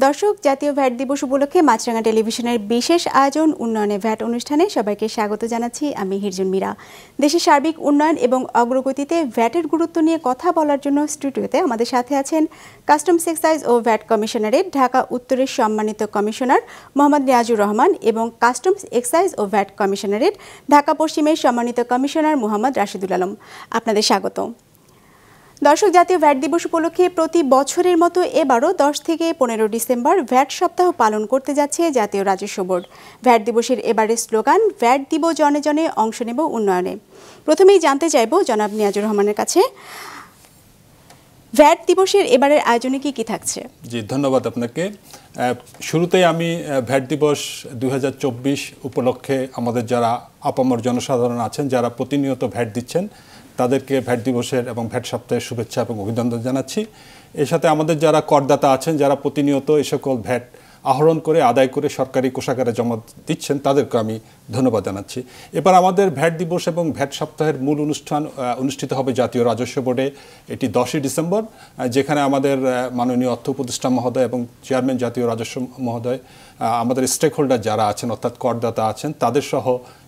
দর্শক, জাতীয় ভ্যাট দিবস উপলক্ষে মাছরাঙা টেলিভিশনের বিশেষ আয়োজন উন্নয়নে ভ্যাট অনুষ্ঠানে সবাইকে স্বাগত জানাচ্ছি। আমি হিরজুন মীরা। দেশের সার্বিক উন্নয়ন এবং অগ্রগতিতে ভ্যাটের গুরুত্ব নিয়ে কথা বলার জন্য স্টুডিওতে আমাদের সাথে আছেন কাস্টমস এক্সাইজ ও ভ্যাট কমিশনারেট ঢাকা উত্তরের সম্মানিত কমিশনার মোহাম্মদ নিয়াজুর রহমান এবং কাস্টমস এক্সাইজ ও ভ্যাট কমিশনারেট ঢাকা পশ্চিমের সম্মানিত কমিশনার মোহাম্মদ রাশিদুল আলম। আপনাদের স্বাগত। দর্শক, জাতীয় ভ্যাট দিবস উপলক্ষে প্রতি বছরের মতো এবারও 10 থেকে 15 ডিসেম্বর ভ্যাট সপ্তাহ পালন করতে যাচ্ছে জাতীয় রাজস্ব বোর্ড। ভ্যাট দিবসের এবারের স্লোগান ভ্যাট দিব জনে জনে, অংশ নেব উন্নয়নে। প্রথমেই জানতে চাইব জনাব নিয়াজুর রহমানের কাছে, ভ্যাট দিবসের এবারের আয়োজনে কি কি থাকছে? জি, ধন্যবাদ আপনাকে। শুরুতেই আমি ভ্যাট দিবস 2024 উপলক্ষে আমাদের যারা আপামর জনসাধারণ আছেন, যারা প্রতিনিয়ত ভ্যাট দিচ্ছেন, তাদেরকে ভ্যাট দিবসের এবং ভ্যাট সপ্তাহের শুভেচ্ছা এবং অভিনন্দন জানাচ্ছি। এর সাথে আমাদের যারা করদাতা আছেন, যারা প্রতিনিয়ত এই সকল ভ্যাট আহরণ করে আদায় করে সরকারি কোষাগারে জমা দিচ্ছেন, তাদেরকে আমি ধন্যবাদ জানাচ্ছি। এবার আমাদের ভ্যাট দিবস এবং ভ্যাট সপ্তাহের মূল অনুষ্ঠান অনুষ্ঠিত হবে জাতীয় রাজস্ব বোর্ডে। এটি 10ই ডিসেম্বর, যেখানে আমাদের মাননীয় অর্থ উপদেষ্টা মহোদয় এবং চেয়ারম্যান জাতীয় রাজস্ব মহোদয়, আমাদের স্টেক হোল্ডার যারা আছেন অর্থাৎ করদাতা আছেন, তাদের সহ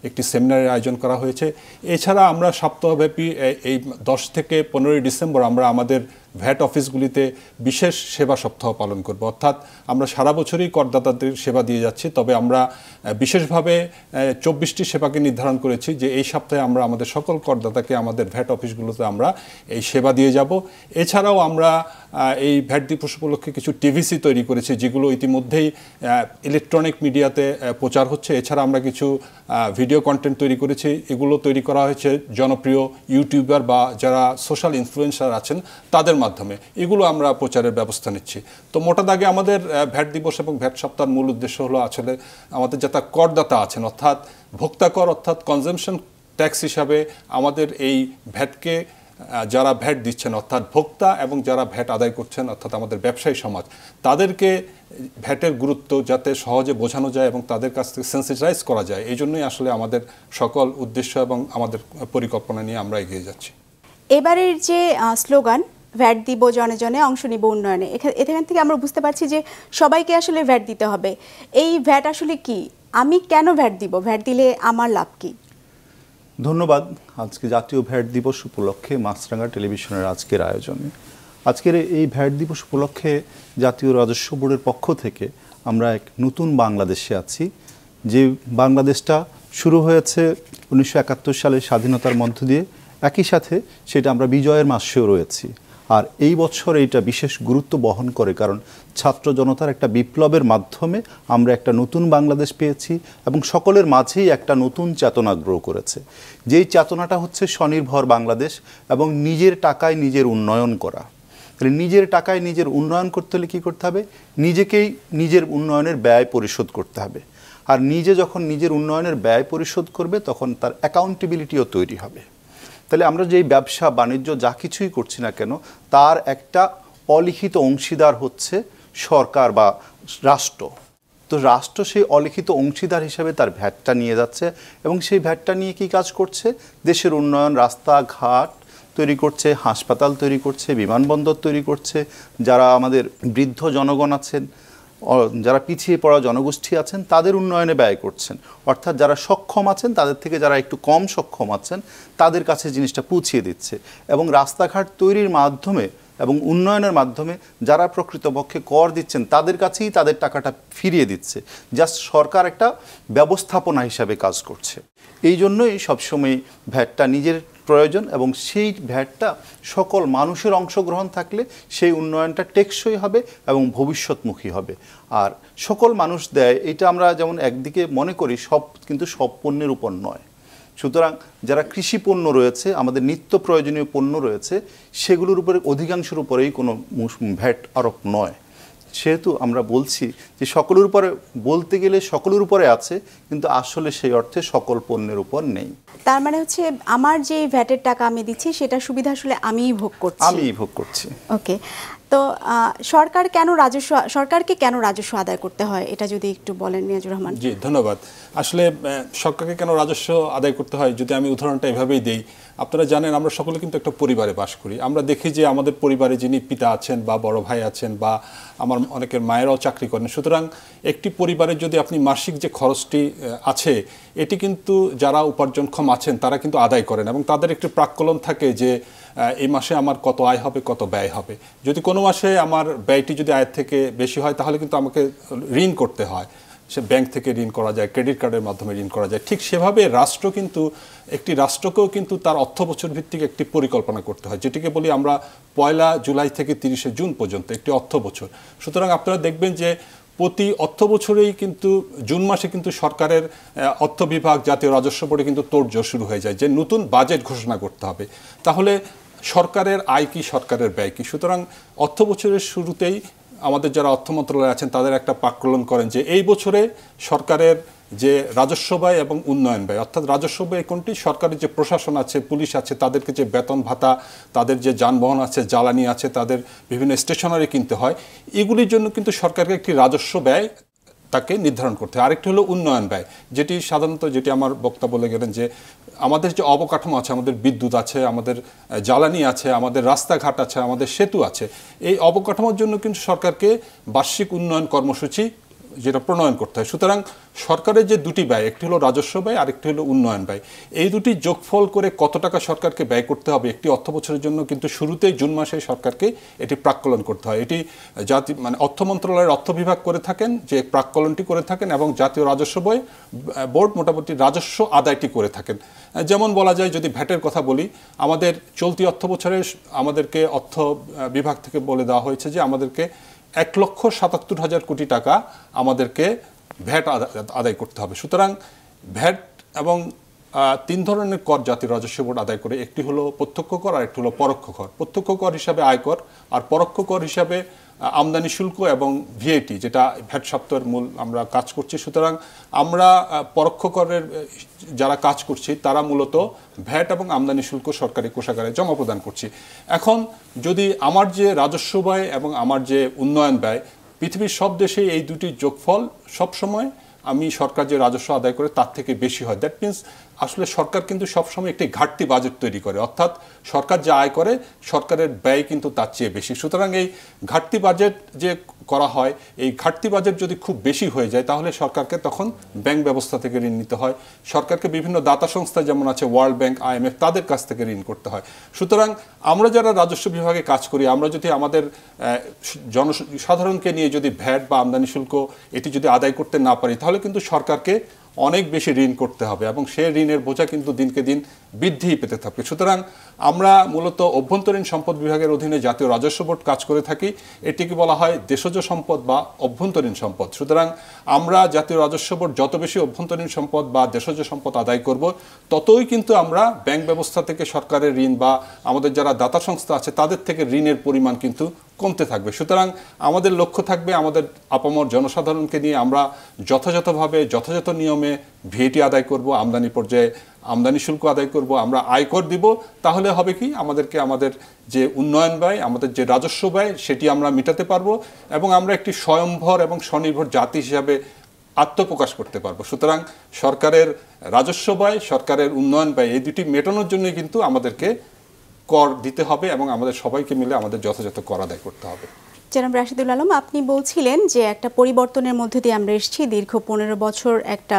একটি সেমিনারের আয়োজন করা হয়েছে। এছাড়া আমরা সপ্তাহব্যাপী এই 10 থেকে 15ই ডিসেম্বর আমরা আমাদের ভ্যাট অফিসগুলিতে বিশেষ সেবা সপ্তাহ পালন করব। অর্থাৎ আমরা সারা বছরই করদাতাদের সেবা দিয়ে যাচ্ছি, তবে আমরা বিশেষভাবে 24টি সেবাকে নির্ধারণ করেছি যে এই সপ্তাহে আমরা আমাদের সকল করদাতাকে আমাদের ভ্যাট অফিসগুলোতে আমরা এই সেবা দিয়ে যাব। এছাড়াও আমরা এই ভ্যাট দিবস উপলক্ষে কিছু টিভিসি তৈরি করেছি, যেগুলো ইতিমধ্যেই ইলেকট্রনিক মিডিয়াতে প্রচার হচ্ছে। এছাড়া আমরা কিছু ভিডিও কন্টেন্ট তৈরি করেছি। এগুলো তৈরি করা হয়েছে জনপ্রিয় ইউটিউবার বা যারা সোশ্যাল ইনফ্লুয়েন্সার আছেন তাদের মাধ্যমে। এগুলো আমরা প্রচারের ব্যবস্থা নিচ্ছি। তো মোটা দাগে আমাদের ভ্যাট দিবস এবং ভ্যাট সপ্তাহের মূল উদ্দেশ্য হলো আসলে আমাদের যারা করদাতা আছেন অর্থাৎ ভোক্তা কর অর্থাৎ কনজামশন ট্যাক্স হিসাবে আমাদের এই ভ্যাটকে যারা ভ্যাট দিচ্ছেন অর্থাৎ ভোক্তা এবং যারা ভ্যাট আদায় করছেন অর্থাৎ আমাদের ব্যবসায়ী সমাজ, তাদেরকে ভ্যাটের গুরুত্ব যাতে সহজে বোঝানো যায় এবং তাদের কাছ থেকে সেন্সিটাইজ করা যায়, এই জন্যই আসলে আমাদের সকল উদ্দেশ্য এবং আমাদের পরিকল্পনা নিয়ে আমরা এগিয়ে যাচ্ছি। এবারের যে স্লোগান ভ্যাট দিব জনে জনে, অংশ নিব উন্নয়নে, এখান থেকে আমরা বুঝতে পারছি যে সবাইকে আসলে ভ্যাট দিতে হবে। এই ভ্যাট আসলে কি? আমি কেন ভ্যাট দিব? ভ্যাট দিলে আমার লাভ কি? ধন্যবাদ। আজকে জাতীয় ভ্যাট দিবস উপলক্ষে মাছরাঙা টেলিভিশনের আজকের আয়োজনে, আজকের এই ভ্যাট দিবস উপলক্ষে জাতীয় রাজস্ব বোর্ডের পক্ষ থেকে আমরা এক নতুন বাংলাদেশে আছি। যে বাংলাদেশটা শুরু হয়েছে 1971 সালে স্বাধীনতার মধ্য দিয়ে, একই সাথে সেটা আমরা বিজয়ের মাসেও রয়েছি। আর এই বছর এইটা বিশেষ গুরুত্ব বহন করে, কারণ ছাত্র জনতার একটা বিপ্লবের মাধ্যমে আমরা একটা নতুন বাংলাদেশ পেয়েছি এবং সকলের মাঝেই একটা নতুন চেতনা গ্রো করেছে। যেই চেতনাটা হচ্ছে স্বনির্ভর বাংলাদেশ এবং নিজের টাকায় নিজের উন্নয়ন করা। তাহলে নিজের টাকায় নিজের উন্নয়ন করতে হলে কী করতে হবে? নিজেকেই নিজের উন্নয়নের ব্যয় পরিশোধ করতে হবে। আর নিজে যখন নিজের উন্নয়নের ব্যয় পরিশোধ করবে, তখন তার অ্যাকাউন্টেবিলিটিও তৈরি হবে। তাহলে আমরা যেই ব্যবসা বাণিজ্য যা কিছুই করছি না কেন, তার একটা অলিখিত অংশীদার হচ্ছে সরকার বা রাষ্ট্র। তো রাষ্ট্র সেই অলিখিত অংশীদার হিসেবে তার ভ্যাটটা নিয়ে যাচ্ছে এবং সেই ভ্যাটটা নিয়ে কি কাজ করছে? দেশের উন্নয়ন, রাস্তাঘাট তৈরি করছে, হাসপাতাল তৈরি করছে, বিমানবন্দর তৈরি করছে। যারা আমাদের বৃদ্ধ জনগণ আছেন, যারা পিছিয়ে পড়া জনগোষ্ঠী আছেন, তাদের উন্নয়নে ব্যয় করছেন। অর্থাৎ যারা সক্ষম আছেন তাদের থেকে যারা একটু কম সক্ষম আছেন তাদের কাছে জিনিসটা পৌঁছিয়ে দিচ্ছে। এবং রাস্তাঘাট তৈরির মাধ্যমে এবং উন্নয়নের মাধ্যমে যারা প্রকৃতপক্ষে কর দিচ্ছেন তাদের কাছেই তাদের টাকাটা ফিরিয়ে দিচ্ছে। জাস্ট সরকার একটা ব্যবস্থাপনা হিসাবে কাজ করছে। এই জন্যই সবসময় ভ্যাটটা নিজের প্রয়োজন এবং সেই ভ্যাটটা সকল মানুষের অংশগ্রহণ থাকলে সেই উন্নয়নটা টেকসই হবে এবং ভবিষ্যৎমুখী হবে। আর সকল মানুষ দেয়, এটা আমরা যেমন একদিকে মনে করি কিন্তু সব পণ্যের উপর নয়। সুতরাং যারা কৃষি পণ্য রয়েছে, আমাদের নিত্য প্রয়োজনীয় পণ্য রয়েছে, সেগুলোর উপরে অধিকাংশের উপরেই কোনো ভ্যাট আরোপ নয়। সেহেতু আমরা বলছি যে সকলের উপরে, বলতে গেলে সকলের উপরে আছে, কিন্তু আসলে সেই অর্থে সকল পণ্যের উপর নেই। তার মানে হচ্ছে আমার যে ভ্যাটের টাকা আমি দিচ্ছি সেটা সুবিধা আসলে আমিই ভোগ করছি। ওকে। তো সরকারকে কেন রাজস্ব আদায় করতে হয়, এটা যদি একটু বলেন নিয়াজুর রহমান। জি, ধন্যবাদ। আসলে সরকারকে কেন রাজস্ব আদায় করতে হয়, যদি আমি উদাহরণটা এভাবেই দেই, আপনারা জানেন আমরা সকলে কিন্তু একটা পরিবারে বাস করি। আমরা দেখি যে আমাদের পরিবারে যিনি পিতা আছেন বা বড় ভাই আছেন বা আমার অনেকের মায়েরাও চাকরি করেন, সুতরাং একটি পরিবারের যদি আপনি মাসিক যে খরচটি আছে এটি কিন্তু যারা উপার্জনক্ষম আছেন তারা কিন্তু আদায় করেন এবং তাদের একটি প্রাক্কলন থাকে যে এই মাসে আমার কত আয় হবে, কত ব্যয় হবে। যদি কোনো মাসে আমার ব্যয়টি যদি আয়ের থেকে বেশি হয় তাহলে কিন্তু আমাকে ঋণ করতে হয়। সে ব্যাংক থেকে ঋণ করা যায়, ক্রেডিট কার্ডের মাধ্যমে ঋণ করা যায়। ঠিক সেভাবে একটি রাষ্ট্রকেও কিন্তু তার অর্থ বছর ভিত্তিক একটি পরিকল্পনা করতে হয়, যেটিকে বলি আমরা 1 জুলাই থেকে 30 জুন পর্যন্ত একটি অর্থ বছর। সুতরাং আপনারা দেখবেন যে প্রতি অর্থ বছরেই কিন্তু জুন মাসে কিন্তু সরকারের অর্থ বিভাগ, জাতীয় রাজস্ব বোর্ডে কিন্তু তোড়জোড় শুরু হয়ে যায় যে নতুন বাজেট ঘোষণা করতে হবে। তাহলে সরকারের আয় কি, সরকারের ব্যয় কি। সুতরাং অর্থ বছরের শুরুতেই আমাদের যারা অর্থ মন্ত্রণালয়ে আছেন তাদের একটা প্রাক্কলন করেন যে এই বছরে সরকারের যে রাজস্ব ব্যয় এবং উন্নয়ন ব্যয়, অর্থাৎ রাজস্ব ব্যয় কোনটি, সরকারের যে প্রশাসন আছে, পুলিশ আছে, তাদেরকে যে বেতন ভাতা, তাদের যে যানবাহন আছে, জ্বালানি আছে, তাদের বিভিন্ন স্টেশনারি কিনতে হয়, এগুলির জন্য কিন্তু সরকারকে একটি রাজস্ব ব্যয় তাকে নির্ধারণ করতে হয়। আরেকটি হলো উন্নয়ন ব্যয়, যেটি সাধারণত, যেটি আমার বক্তা বলে গেলেন যে আমাদের যে অবকাঠামো আছে, আমাদের বিদ্যুৎ আছে, আমাদের জ্বালানি আছে, আমাদের রাস্তাঘাট আছে, আমাদের সেতু আছে, এই অবকাঠামোর জন্য কিন্তু সরকারকে বার্ষিক উন্নয়ন কর্মসূচি যেটা প্রণয়ন করতে হয়। সুতরাং সরকারের যে দুটি ব্যয়, একটি হলো রাজস্ব ব্যয়, আরেকটি হলো উন্নয়ন ব্যয়, এই দুটি যোগফল করে কত টাকা সরকারকে ব্যয় করতে হবে একটি অর্থ বছরের জন্য কিন্তু শুরুতেই জুন মাসে সরকারকে এটি প্রাক্কলন করতে হয়। এটি অর্থ মন্ত্রণালয়ের অর্থ বিভাগ করে থাকেন, যে প্রাক্কলনটি করে থাকেন, এবং জাতীয় রাজস্ব বোর্ড মোটামুটি রাজস্ব আদায়টি করে থাকেন। যেমন বলা যায়, যদি ভ্যাটের কথা বলি, আমাদের চলতি অর্থ বছরে আমাদেরকে অর্থ বিভাগ থেকে বলে দেওয়া হয়েছে যে আমাদেরকে 1,77,000 কোটি টাকা আমাদেরকে ভ্যাট আদায় করতে হবে। সুতরাং ভ্যাট এবং 3 ধরনের কর জাতীয় রাজস্ব বোর্ড আদায় করে, একটি হলো প্রত্যক্ষ কর, আর একটি হলো পরোক্ষ কর। প্রত্যক্ষ কর হিসাবে আয়কর, আর পরোক্ষ কর হিসাবে আমদানি শুল্ক এবং ভিএটি, যেটা ভ্যাট সপ্তাহের মূল আমরা কাজ করছি। সুতরাং আমরা পরোক্ষ করের যারা কাজ করছি তারা মূলত ভ্যাট এবং আমদানি শুল্ক সরকারি কোষাগারে জমা প্রদান করছি। এখন যদি আমার যে রাজস্ব ব্যয় এবং আমার যে উন্নয়ন ব্যয়, পৃথিবীর সব দেশে এই দুটি যোগফল সবসময় আমি সরকার যে রাজস্ব আদায় করে তার থেকে বেশি হয়। দ্যাট মিনস আসলে সরকার কিন্তু সবসময় একটি ঘাটতি বাজেট তৈরি করে, অর্থাৎ সরকার যা আয় করে সরকারের ব্যয় কিন্তু তার চেয়ে বেশি। সুতরাং এই ঘাটতি বাজেট যে করা হয়, এই ঘাটতি বাজেট যদি খুব বেশি হয়ে যায় তাহলে সরকারকে তখন ব্যাংক ব্যবস্থা থেকে ঋণ নিতে হয়, সরকারকে বিভিন্ন দাতা সংস্থা যেমন আছে ওয়ার্ল্ড ব্যাংক, IMF, তাদের কাছ থেকে ঋণ করতে হয়। সুতরাং আমরা যারা রাজস্ব বিভাগে কাজ করি, আমরা যদি আমাদের জনসাধারণকে নিয়ে যদি ভ্যাট বা আমদানি শুল্ক এটি যদি আদায় করতে না পারি তাহলে কিন্তু সরকারকে অনেক বেশি ঋণ করতে হবে এবং সেই ঋণের বোঝা কিন্তু দিনকে দিন বৃদ্ধি পেতে থাকবে। সুতরাং আমরা মূলত অভ্যন্তরীণ সম্পদ বিভাগের অধীনে জাতীয় রাজস্ব বোর্ড কাজ করে থাকি। এটিকে বলা হয় দেশজ সম্পদ বা অভ্যন্তরীণ সম্পদ। সুতরাং আমরা জাতীয় রাজস্ব বোর্ড যত বেশি অভ্যন্তরীণ সম্পদ বা দেশজ সম্পদ আদায় করব, ততই কিন্তু আমরা ব্যাংক ব্যবস্থা থেকে সরকারের ঋণ বা আমাদের যারা দাতা সংস্থা আছে তাদের থেকে ঋণের পরিমাণ কিন্তু কমতে থাকবে। সুতরাং আমাদের লক্ষ্য থাকবে আমাদের আপামর জনসাধারণকে নিয়ে আমরা যথাযথভাবে যথাযথ নিয়মে ভিএটি আদায় করব, আমদানি পর্যায়ে আমদানি শুল্ক আদায় করব, আমরা আয়কর দিব। তাহলে হবে কি, আমাদেরকে আমাদের যে উন্নয়ন ব্যয়, আমাদের যে রাজস্ব ব্যয়, সেটি আমরা মেটাতে পারবো এবং আমরা একটি স্বয়ংভর এবং স্বনির্ভর জাতি হিসাবে আত্মপ্রকাশ করতে পারবো। সুতরাং সরকারের রাজস্ব ব্যয়, সরকারের উন্নয়ন ব্যয়, এই দুটি মেটানোর জন্যই কিন্তু আমাদেরকে কর দিতে হবে এবং আমাদের সবাইকে মিলে আমাদের যথাযথ কর আদায় করতে হবে। জনাব রাশিদুল আলম, আপনি বলছিলেন যে একটা পরিবর্তনের মধ্যে দিয়ে আমরা এসেছি। দীর্ঘ 15 বছর একটা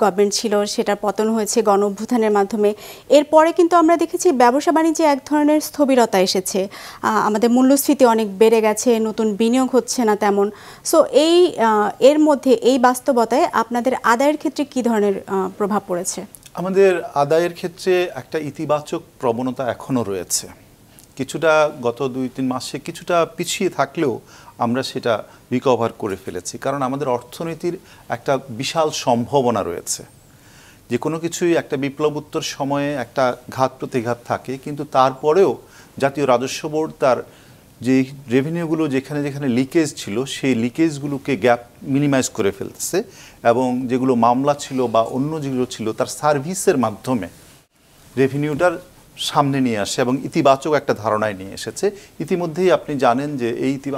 গভর্নমেন্ট ছিল, সেটার পতন হয়েছে গণ অভ্যুত্থানের মাধ্যমে। এরপরে কিন্তু আমরা দেখেছি ব্যবসা বাণিজ্যে এক ধরনের স্থবিরতা এসেছে, আমাদের মূল্যস্ফীতি অনেক বেড়ে গেছে, নতুন বিনিয়োগ হচ্ছে না তেমন। সো এর মধ্যে এই বাস্তবতায় আপনাদের আদায়ের ক্ষেত্রে কী ধরনের প্রভাব পড়েছে? আমাদের আদায়ের ক্ষেত্রে একটা ইতিবাচক প্রবণতা এখনও রয়েছে। কিছুটা গত 2-3 মাসে কিছুটা পিছিয়ে থাকলেও আমরা সেটা রিকভার করে ফেলেছি, কারণ আমাদের অর্থনীতির একটা বিশাল সম্ভাবনা রয়েছে। যে কোনো কিছুই একটা বিপ্লবোত্তর সময়ে একটা ঘাত প্রতিঘাত থাকে, কিন্তু তারপরেও জাতীয় রাজস্ব বোর্ড তার যে রেভিনিউগুলো যেখানে যেখানে লিকেজ ছিল সেই লিকেজগুলোকে গ্যাপ মিনিমাইজ করে ফেলতেছে এবং যেগুলো মামলা ছিল বা অন্য যেগুলো ছিল তার সার্ভিসের মাধ্যমে রেভিনিউটার সামনে নিয়ে আসে এবং ইতিবাচক একটা ধারণায় নিয়ে এসেছে। ইতিমধ্যেই আপনি জানেন যে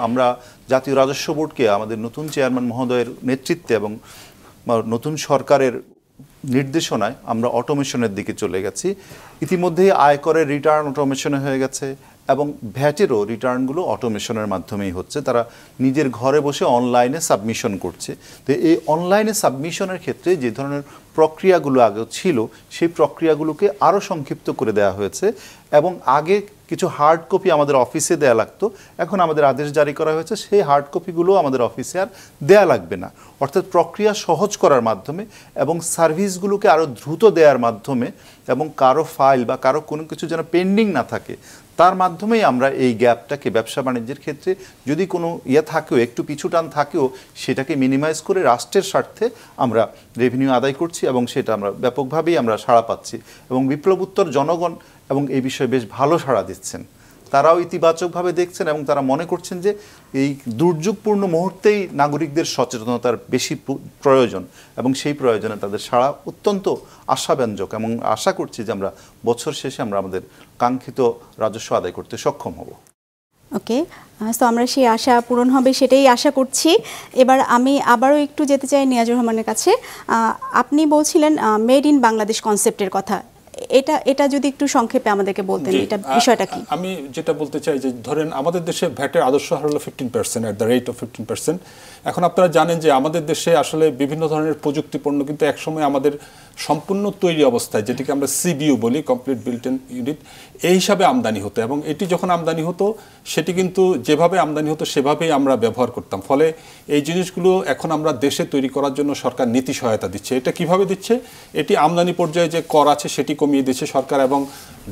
আমরা জাতীয় রাজস্ব বোর্ডকে আমাদের নতুন চেয়ারম্যান মহোদয়ের নেতৃত্বে এবং নতুন সরকারের নির্দেশনায় আমরা অটোমেশনের দিকে চলে গেছি। ইতিমধ্যেই আয়করের রিটার্ন অটোমেশনে হয়ে গেছে এবং ভ্যাটেরও রিটার্নগুলো অটোমেশনের মাধ্যমেই হচ্ছে। তারা নিজের ঘরে বসে অনলাইনে সাবমিশন করছে। তো এই অনলাইনে সাবমিশনের ক্ষেত্রে যে ধরনের প্রক্রিয়াগুলো আগে ছিল সেই প্রক্রিয়াগুলোকে আরও সংক্ষিপ্ত করে দেওয়া হয়েছে এবং আগে কিছু হার্ড কপি আমাদের অফিসে দেয়া লাগতো, এখন আমাদের আদেশ জারি করা হয়েছে সেই হার্ড কপিগুলো আমাদের অফিসে আর দেয়া লাগবে না। অর্থাৎ প্রক্রিয়া সহজ করার মাধ্যমে এবং সার্ভিসগুলোকে আরও দ্রুত দেওয়ার মাধ্যমে এবং কারো ফাইল বা কারো কোনো কিছু যেন পেন্ডিং না থাকে তার মাধ্যমেই আমরা এই গ্যাপটাকে ব্যবসা বাণিজ্যের ক্ষেত্রে যদি কোনো থাকেও একটু পিছুটান থাকেও সেটাকে মিনিমাইজ করে রাষ্ট্রের স্বার্থে আমরা রেভিনিউ আদায় করছি এবং সেটা আমরা ব্যাপকভাবেই আমরা সাড়া পাচ্ছি এবং বিপ্লবোত্তর জনগণ এবং এই বিষয়ে বেশ ভালো সাড়া দিচ্ছেন। তারাও ইতিবাচকভাবে দেখছেন এবং তারা মনে করছেন যে এই দুর্যোগপূর্ণ মুহূর্তেই নাগরিকদের সচেতনতার বেশি প্রয়োজন এবং সেই প্রয়োজনে তাদের সাড়া অত্যন্ত আশাব্যঞ্জক এবং আশা করছি যে আমরা বছর শেষে আমরা আমাদের কাঙ্ক্ষিত রাজস্ব আদায় করতে সক্ষম হব। ওকে, তো আমরা সেই আশা পূরণ হবে সেটাই আশা করছি। এবার আমি আবারও একটু যেতে চাই নিয়াজুর রহমানের কাছে। আপনি বলছিলেন মেড ইন বাংলাদেশ কনসেপ্টের কথা, এটা যদি একটু সংক্ষেপে আমাদেরকে বলতেন, এটা বিষয়টা কি? আমি যেটা বলতে চাই যে ধরেন আমাদের দেশে ভ্যাটের আদর্শ হার হলো 15% এট দ্য রেট অফ 15%। এখন আপনারা জানেন যে আমাদের দেশে আসলে বিভিন্ন ধরনের প্রযুক্তি পণ্য কিন্তু একসময় আমাদের সম্পূর্ণ তৈরি অবস্থায়, যেটিকে আমরা সিবিইউ বলি, কমপ্লিট বিল্ট ইন ইউনিট, এই হিসাবে আমদানি হতো এবং এটি যখন আমদানি হতো সেটি কিন্তু যেভাবে আমদানি হতো সেভাবেই আমরা ব্যবহার করতাম। ফলে এই জিনিসগুলো এখন আমরা দেশে তৈরি করার জন্য সরকার নীতি সহায়তা দিচ্ছে। এটা কিভাবে দিচ্ছে? এটি আমদানি পর্যায়ে যে কর আছে সেটি কমিয়ে দিচ্ছে সরকার এবং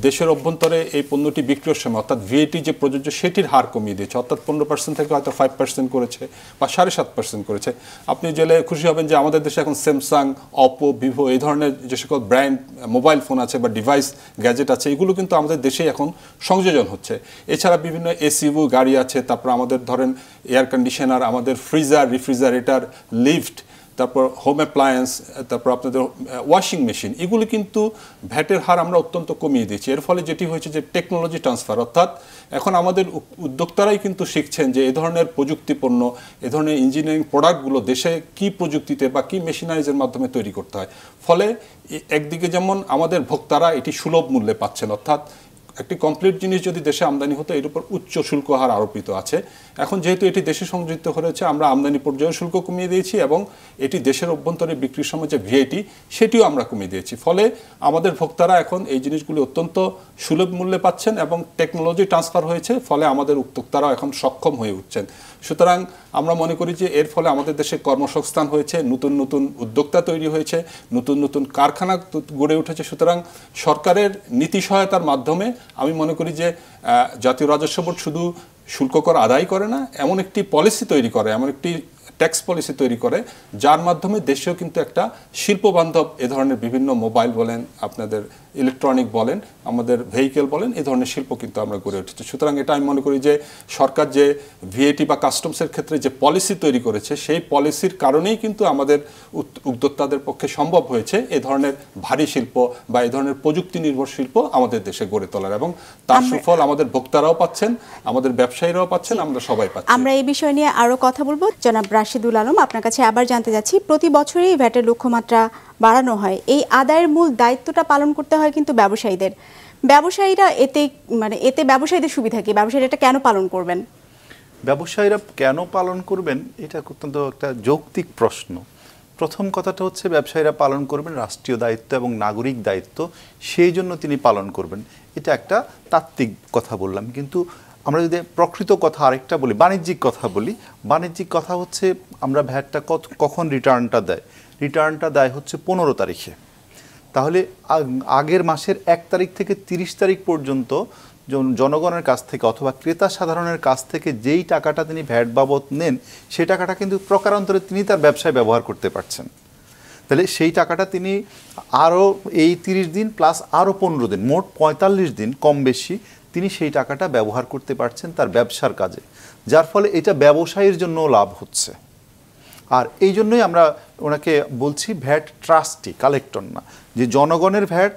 দেশের অভ্যন্তরে এই পণ্যটি বিক্রির সময় অর্থাৎ ভিএটি যে প্রযোজ্য সেটির হার কমিয়ে দিয়েছে, অর্থাৎ 15% থেকে হয়তো 5% করেছে বা 7.5% করেছে। আপনি জেলে খুশি হবেন যে আমাদের দেশে এখন স্যামসাং, অপো, ভিভো এই ধরনের যে সকল ব্র্যান্ড মোবাইল ফোন আছে বা ডিভাইস গ্যাজেট আছে এগুলো কিন্তু আমাদের দেশে এখন সংযোজন হচ্ছে। এছাড়া বিভিন্ন এসইউ গাড়ি আছে, তারপর আমাদের ধরেন এয়ার কন্ডিশনার, আমাদের ফ্রিজার, রেফ্রিজারেটর, লিফট, তারপর হোম অ্যাপ্লায়েন্স, তারপর আপনাদের ওয়াশিং মেশিন, এগুলো কিন্তু ভ্যাটের হার আমরা অত্যন্ত কমিয়ে দিয়েছি। এর ফলে যেটি হয়েছে যে টেকনোলজি ট্রান্সফার, অর্থাৎ এখন আমাদের উদ্যোক্তারাই কিন্তু শিখছেন যে এই ধরনের প্রযুক্তিপণ্য, এ ধরনের ইঞ্জিনিয়ারিং প্রোডাক্টগুলো দেশে কি প্রযুক্তিতে বা কি মেশিনারিজের মাধ্যমে তৈরি করতে হয়। ফলে একদিকে যেমন আমাদের ভোক্তারা এটি সুলভ মূল্যে পাচ্ছেন, অর্থাৎ একটি কমপ্লিট জিনিস যদি দেশে আমদানি হতো এর উপর উচ্চ শুল্ক হার আরোপিত আছে। এখন যেহেতু এটি দেশে সংযুক্ত হয়েছে আমরা আমদানি পর্যায়ে শুল্ক কমিয়ে দিয়েছি এবং এটি দেশের অভ্যন্তরে বিক্রির সময় যে ভিআইটি সেটিও আমরা কমিয়ে দিয়েছি। ফলে আমাদের ভোক্তারা এখন এই জিনিসগুলি অত্যন্ত সুলভ মূল্যে পাচ্ছেন এবং টেকনোলজি ট্রান্সফার হয়েছে, ফলে আমাদের উদ্যোক্তারাও এখন সক্ষম হয়ে উঠছেন। সুতরাং আমরা মনে করি যে এর ফলে আমাদের দেশে কর্মসংস্থান হয়েছে, নতুন নতুন উদ্যোক্তা তৈরি হয়েছে, নতুন নতুন কারখানা গড়ে উঠেছে। সুতরাং সরকারের নীতি সহায়তার মাধ্যমে আমি মনে করি যে জাতীয় রাজস্ব বোর্ড শুধু শুল্ক কর আদায় করে না, এমন একটি পলিসি তৈরি করে, এমন একটি ট্যাক্স পলিসি তৈরি করে যার মাধ্যমে দেশেও কিন্তু একটা শিল্পবান্ধব এ ধরনের বিভিন্ন মোবাইল বলেন, আপনাদের ইলেকট্রনিক বলেন, আমাদের ভেহিকেল বলেন, এই ধরনের শিল্প কিন্তু আমরা গড়ে উঠেছি। সুতরাং এটা আমি মনে করি যে সরকার যে ভিএটি বা কাস্টমসের ক্ষেত্রে যে পলিসি তৈরি করেছে সেই পলিসির কারণেই কিন্তু আমাদের উদ্যোক্তাদের পক্ষে সম্ভব হয়েছে এ ধরনের ভারী শিল্প বা এই ধরনের প্রযুক্তি নির্ভর শিল্প আমাদের দেশে গড়ে তোলার, এবং তার সুফল আমাদের ভোক্তারাও পাচ্ছেন, আমাদের ব্যবসায়ীরাও পাচ্ছেন, আমরা সবাই পাচ্ছি। আমরা এই বিষয় নিয়ে আরো কথা বলবো। জনাব রাশিদুল আলম, আপনার কাছে আবার জানতে যাচ্ছি, প্রতি বছরই ভ্যাটের লক্ষ্যমাত্রা বাড়ানো হয়, এই আদায়ের মূল দায়িত্বটা পালন করতে হয় কিন্তু ব্যবসায়ীদের। ব্যবসায়ীরা এতে ব্যবসায়ীদের সুবিধা কি? ব্যবসায়ীরা এটা কেন পালন করবেন? ব্যবসায়ীরা কেন পালন করবেন এটা অত্যন্ত একটা যৌক্তিক প্রশ্ন। প্রথম কথাটা হচ্ছে ব্যবসায়ীরা পালন করবেন রাষ্ট্রীয় দায়িত্ব এবং নাগরিক দায়িত্ব, সেই জন্য তিনি পালন করবেন। এটা একটা তাত্ত্বিক কথা বললাম, কিন্তু আমরা যদি প্রকৃত কথা আরেকটা বলি, বাণিজ্যিক কথা বলি, বাণিজ্যিক কথা হচ্ছে আমরা ভ্যাটটা কখন রিটার্নটা দেয়? রিটার্নটা দেয় হচ্ছে 15 তারিখে। তাহলে আগের মাসের 1 তারিখ থেকে 30 তারিখ পর্যন্ত জনগণের কাছ থেকে অথবা ক্রেতা সাধারণের কাছ থেকে যেই টাকাটা তিনি ভ্যাট বাবদ নেন সেই টাকাটা কিন্তু প্রকারান্তরে তিনি তার ব্যবসায় ব্যবহার করতে পারছেন। তাহলে সেই টাকাটা তিনি আরও এই 30 দিন প্লাস আরও 15 দিন, মোট 45 দিন কম বেশি তিনি সেই টাকাটা ব্যবহার করতে পারছেন তার ব্যবসার কাজে, যার ফলে এটা ব্যবসায়ীর জন্য লাভ হচ্ছে। আর এই জন্যই আমরা ওনাকে বলছি ভ্যাট ট্রাস্টি, কালেক্টর না, যে জনগণের ভ্যাট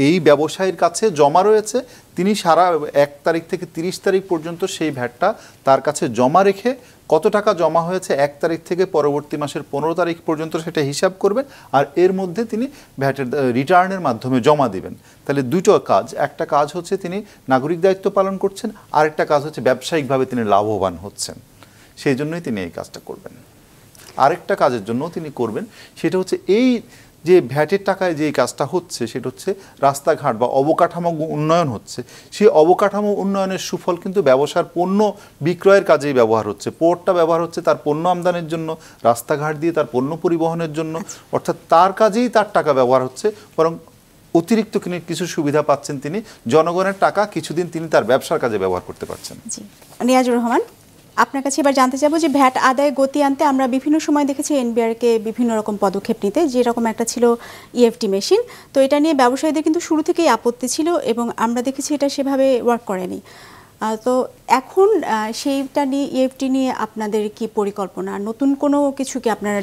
এই ব্যবসায়ীর কাছে জমা রয়েছে, তিনি সারা 1 তারিখ থেকে 30 তারিখ পর্যন্ত সেই ভ্যাটটা তার কাছে জমা রেখে কত টাকা জমা হয়েছে 1 তারিখ থেকে পরবর্তী মাসের 15 তারিখ পর্যন্ত সেটা হিসাব করবেন, আর এর মধ্যে তিনি ভ্যাটের রিটার্নের মাধ্যমে জমা দিবেন। তাহলে দুটো কাজ, একটা কাজ হচ্ছে তিনি নাগরিক দায়িত্ব পালন করছেন, আরেকটা কাজ হচ্ছে ব্যবসায়িকভাবে তিনি লাভবান হচ্ছেন, সেই জন্যই তিনি এই কাজটা করবেন। আরেকটা কাজের জন্য তিনি করবেন, সেটা হচ্ছে এই যে ভ্যাটের টাকায় যে কাজটা হচ্ছে সেটা হচ্ছে রাস্তাঘাট বা অবকাঠামো উন্নয়ন হচ্ছে, সেই অবকাঠামো উন্নয়নের সুফল কিন্তু ব্যবসার পণ্য বিক্রয়ের কাজেই ব্যবহার হচ্ছে। পোর্টটা ব্যবহার হচ্ছে তার পণ্য আমদানির জন্য, রাস্তাঘাট দিয়ে তার পণ্য পরিবহনের জন্য, অর্থাৎ তার কাজেই তার টাকা ব্যবহার হচ্ছে, বরং অতিরিক্ত কিছু সুবিধা পাচ্ছেন তিনি, জনগণের টাকা কিছুদিন তিনি তার ব্যবসার কাজে ব্যবহার করতে পারছেন। জি, নিয়াজুর রহমান, আপনার কাছে এবার জানতে চাবো যে ভ্যাট আদায় গতি আনতে আমরা বিভিন্ন সময় দেখেছি এনবিআরকে বিভিন্ন রকম পদক্ষেপ নিতে, যেরকম একটা ছিল ইএফটি মেশিন। তো এটা নিয়ে ব্যবসায়ীদের কিন্তু শুরু থেকেই আপত্তি ছিল এবং আমরা দেখেছি এটা সেভাবে ওয়ার্ক করেনি। তো এখন সেইটা নিয়ে ইএফটি নিয়ে আপনাদের কি পরিকল্পনা, নতুন কোনো কিছু কি আপনারা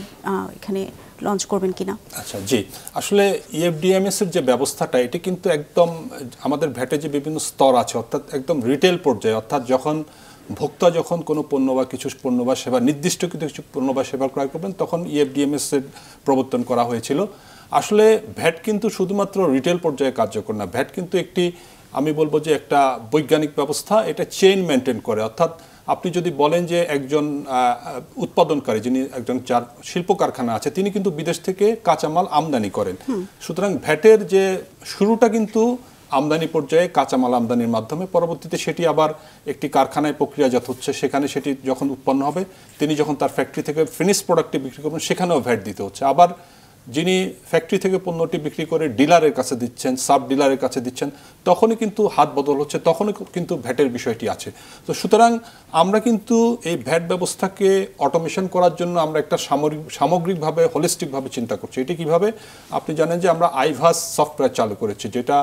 এখানে লঞ্চ করবেন কিনা? আচ্ছা, জি, আসলে ইএফডিএমএস এর যে ব্যবস্থাটা, এটা কিন্তু একদম আমাদের ভ্যাটে যে বিভিন্ন স্তর আছে, অর্থাৎ একদম রিটেল পর্যায়ে, অর্থাৎ যখন ভোক্তা যখন কোনো পণ্য বা কিছু পণ্য বা সেবা, নির্দিষ্ট কিছু পণ্য বা সেবা ক্রয় করবেন, তখন ইএফডিএমএস এর প্রবর্তন করা হয়েছিল। আসলে ভ্যাট কিন্তু শুধুমাত্র রিটেল পর্যায়ে কার্যকর না, ভ্যাট কিন্তু একটি, আমি বলবো যে একটা বৈজ্ঞানিক ব্যবস্থা, এটা চেইন মেনটেন করে। অর্থাৎ আপনি যদি বলেন যে একজন উৎপাদনকারী, যিনি একজন যার শিল্প কারখানা আছে, তিনি কিন্তু বিদেশ থেকে কাঁচামাল আমদানি করেন। সুতরাং ভ্যাটের যে শুরুটা কিন্তু আমদানি পর্যায়ে কাঁচামাল আমদানির মাধ্যমে, পরবর্তীতে সেটি আবার একটি কারখানায় প্রক্রিয়াজাত হচ্ছে, সেখানে সেটি যখন উৎপন্ন হবে তিনি যখন তার ফ্যাক্টরি থেকে ফিনিশ প্রোডাক্টে বিক্রি করবেন, সেখানেও ভ্যাট দিতে হচ্ছে। আবার যিনি ফ্যাক্টরি থেকে পণ্যটি বিক্রি করে ডিলারের কাছে দিচ্ছেন, সাব ডিলারের কাছে দিচ্ছেন, তখনই কিন্তু হাত বদল হচ্ছে, তখনই কিন্তু ভ্যাটের বিষয়টি আছে। তো সুতরাং আমরা কিন্তু এই ভ্যাট ব্যবস্থাকে অটোমেশন করার জন্য আমরা একটা সামগ্রিকভাবে হোলিস্টিকভাবে চিন্তা করছি। এটি কিভাবে? আপনি জানেন যে আমরা আইভাস সফটওয়্যার চালু করেছি, যেটা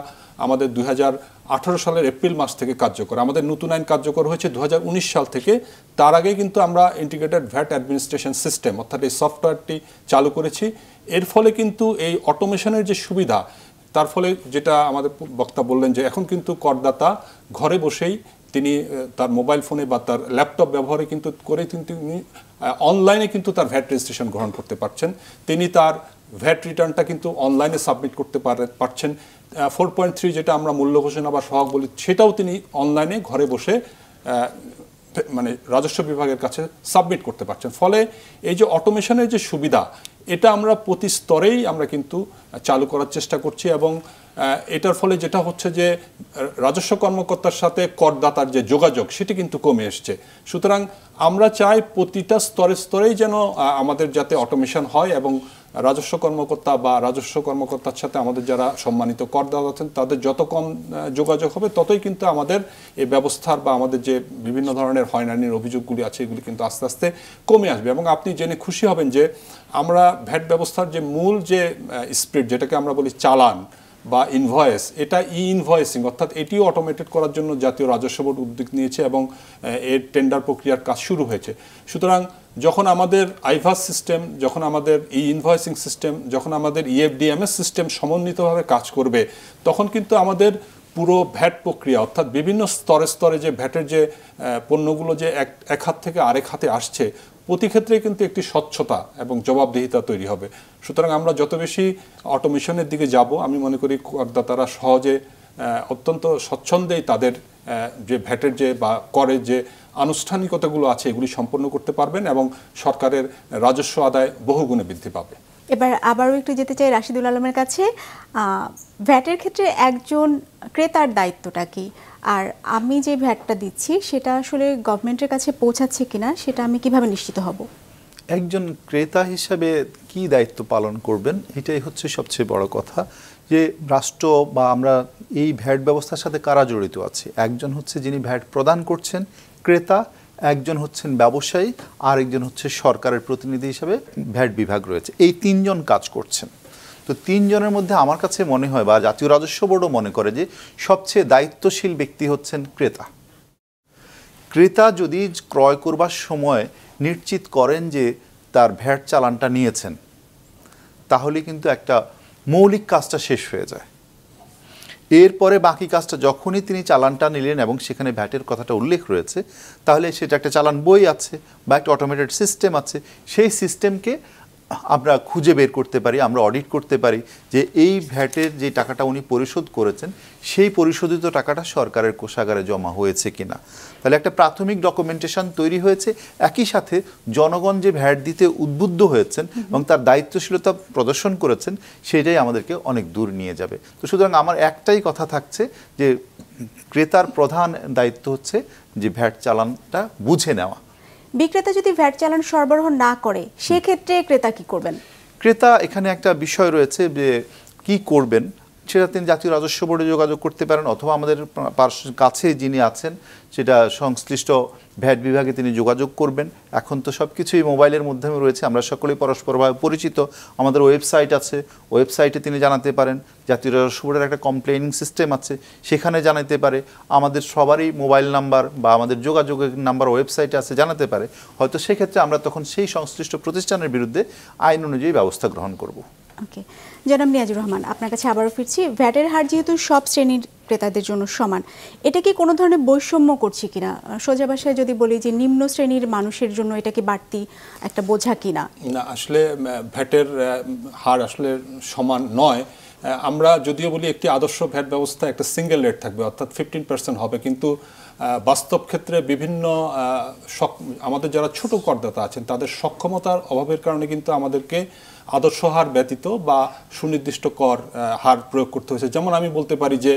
আমাদের 2018 সালের এপ্রিল মাস থেকে কার্যকর। আমাদের নতুন আইন কার্যকর হয়েছে 2019 সাল থেকে। তার আগে কিন্তু আমরা ইন্টিগ্রেটেড ভ্যাট অ্যাডমিনিস্ট্রেশন সিস্টেম, অর্থাৎ এই সফটওয়্যারটি চালু করেছি। এর ফলে কিন্তু এই অটোমেশনের যে সুবিধা, তার ফলে যেটা আমাদের বক্তা বললেন যে এখন কিন্তু করদাতা ঘরে বসেই তিনি তার মোবাইল ফোনে বা তার ল্যাপটপ ব্যবহারে কিন্তু করে কিন্তু অনলাইনে কিন্তু তার ভ্যাট রেজিস্ট্রেশন গ্রহণ করতে পারছেন। তিনি তার ভ্যাট রিটার্নটা কিন্তু অনলাইনে সাবমিট করতে পারছেন। 4.3 যেটা আমরা মূল্য ঘোষণা বা সহগ বলি, সেটাও তিনি অনলাইনে ঘরে বসে মানে রাজস্ব বিভাগের কাছে সাবমিট করতে পারছেন। ফলে এই যে অটোমেশনের যে সুবিধা, এটা আমরা প্রতি স্তরেই আমরা কিন্তু চালু করার চেষ্টা করছি এবং এটার ফলে যেটা হচ্ছে যে রাজস্ব কর্মকর্তার সাথে করদাতার যে যোগাযোগ, সেটি কিন্তু কমে এসছে। সুতরাং আমরা চাই প্রতিটা স্তরে স্তরেই যেন আমাদের যাতে অটোমেশন হয় এবং রাজস্ব কর্মকর্তা বা রাজস্ব কর্মকর্তার সাথে আমাদের যারা সম্মানিত করদাতা আছেন তাদের যত কম যোগাযোগ হবে, ততই কিন্তু আমাদের এই ব্যবস্থার বা আমাদের যে বিভিন্ন ধরনের হয়রানির অভিযোগগুলি আছে, এগুলি কিন্তু আস্তে আস্তে কমে আসবে। এবং আপনি জেনে খুশি হবেন যে আমরা ভ্যাট ব্যবস্থার যে মূল যে স্পিরিট, যেটাকে আমরা বলি চালান বা ইনভয়েস, এটা ইনভয়েসিং, অর্থাৎ এটিও অটোমেটেড করার জন্য জাতীয় রাজস্ব বোর্ড উদ্যোগ নিয়েছে এবং এর টেন্ডার প্রক্রিয়ার কাজ শুরু হয়েছে। সুতরাং যখন আমাদের আইভাস সিস্টেম, যখন আমাদের ইনভয়েসিং সিস্টেম, যখন আমাদের ইএফডিএমএস সিস্টেম সমন্বিতভাবে কাজ করবে, তখন কিন্তু আমাদের পুরো ভ্যাট প্রক্রিয়া, অর্থাৎ বিভিন্ন স্তরে স্তরে যে ভ্যাটের যে পণ্যগুলো যে এক হাত থেকে আরেক হাতে আসছে, প্রতি ক্ষেত্রে কিন্তু একটি স্বচ্ছতা এবং জবাবদিহিতা তৈরি হবে। সুতরাং আমরা যত বেশি অটোমেশনের দিকে যাব, আমি মনে করি করদাতারা সহজে অত্যন্ত স্বচ্ছন্দেই তাদের যে ভ্যাটের যে বা করের যে আনুষ্ঠানিকতাগুলো আছে, এগুলি সম্পন্ন করতে পারবেন এবং সরকারের রাজস্ব আদায় বহুগুণে বৃদ্ধি পাবে। এবার আবারও একটু যেতে চাই রাশিদুল আলমের কাছে। ভ্যাটের ক্ষেত্রে একজন ক্রেতার দায়িত্বটা কি, আর আমি যে ভ্যাটটা দিচ্ছি সেটা আসলে গভর্নমেন্টের কাছে পৌঁছাচ্ছে কিনা, সেটা আমি কিভাবে নিশ্চিত হব? একজন ক্রেতা হিসাবে কি দায়িত্ব পালন করবেন, এটাই হচ্ছে সবচেয়ে বড় কথা। যে রাষ্ট্র বা আমরা এই ভ্যাট ব্যবস্থার সাথে কারা জড়িত আছে, একজন হচ্ছে যিনি ভ্যাট প্রদান করছেন ক্রেতা, একজন হচ্ছেন ব্যবসায়ী, আর একজন হচ্ছে সরকারের প্রতিনিধি হিসাবে ভ্যাট বিভাগ রয়েছে। এই তিনজন কাজ করছেন। তো তিনজনের মধ্যে আমার কাছে মনে হয় বা জাতীয় রাজস্ব বোর্ডও মনে করে যে সবচেয়ে দায়িত্বশীল ব্যক্তি হচ্ছেন ক্রেতা। ক্রেতা যদি ক্রয় করবার সময় নিশ্চিত করেন যে তার ভ্যাট চালানটা নিয়েছেন, তাহলে কিন্তু একটা মৌলিক কাজটা শেষ হয়ে যায়। এরপরে বাকি কাজটা যখনই তিনি চালানটা নিলেন এবং সেখানে ভ্যাটের কথাটা উল্লেখ রয়েছে, তাহলে সেটা একটা চালান বই আছে বা একটা অটোমেটেড সিস্টেম আছে, সেই সিস্টেমকে আমরা খুঁজে বের করতে পারি, আমরা অডিট করতে পারি যে এই ভ্যাটের যে টাকাটা উনি পরিশোধ করেছেন সেই পরিশোধিত টাকাটা সরকারের কোষাগারে জমা হয়েছে কিনা। তাহলে একটা প্রাথমিক ডকুমেন্টেশন তৈরি হয়েছে, একই সাথে জনগণ যে ভ্যাট দিতে উদ্বুদ্ধ হয়েছেন এবং তার দায়িত্বশীলতা প্রদর্শন করেছেন সেটাই আমাদেরকে অনেক দূর নিয়ে যাবে। তো সুতরাং আমার একটাই কথা থাকছে যে ক্রেতার প্রধান দায়িত্ব হচ্ছে যে ভ্যাট চালানটা বুঝে নেওয়া। বিক্রেতা যদি ভ্যাট চালান সরবরাহ না করে সেক্ষেত্রে ক্রেতা কি করবেন? ক্রেতা এখানে একটা বিষয় রয়েছে যে কি করবেন, সেটা তিনি জাতীয় রাজস্ব বোর্ডে যোগাযোগ করতে পারেন, অথবা আমাদের কাছে যিনি আছেন সেটা সংশ্লিষ্ট ভ্যাট বিভাগে তিনি যোগাযোগ করবেন। এখন তো সব কিছুই মোবাইলের মাধ্যমে রয়েছে, আমরা সকলেই পরস্পরভাবে পরিচিত। আমাদের ওয়েবসাইট আছে, ওয়েবসাইটে তিনি জানাতে পারেন। জাতীয় রাজস্ব বোর্ডের একটা কমপ্লেনিং সিস্টেম আছে, সেখানে জানাতে পারে। আমাদের সবারই মোবাইল নাম্বার বা আমাদের যোগাযোগের নাম্বার ওয়েবসাইটে আছে, জানাতে পারে। হয়তো সেক্ষেত্রে আমরা তখন সেই সংশ্লিষ্ট প্রতিষ্ঠানের বিরুদ্ধে আইন অনুযায়ী ব্যবস্থা গ্রহণ করব। ওকে, জনাব নিয়াজুর রহমান, আপনার কাছে আবারও ফিরছি। ভ্যাটের হার যেহেতু সব শ্রেণীর ক্রেতাদের জন্য সমান, এটা কি কোনো ধরনের বৈষম্য করছে কিনা? সোজা ভাষায় যদি বলি যে নিম্ন শ্রেণীর মানুষের জন্য এটা কি বাড়তি একটা বোঝা কিনা? না, আসলে ভ্যাটের হার আসলে সমান নয়। আমরা যদিও বলি একটি আদর্শ ভ্যাট ব্যবস্থা একটা সিঙ্গেল রেট থাকবে, অর্থাৎ 15% হবে, কিন্তু বাস্তব ক্ষেত্রে বিভিন্ন আমাদের যারা ছোট করদাতা আছেন তাদের সক্ষমতার অভাবের কারণে কিন্তু আমাদেরকে আদর্শ হার ব্যতীত বা সুনির্দিষ্ট কর হার প্রয়োগ করতে হয়েছে। যেমন আমি বলতে পারি যে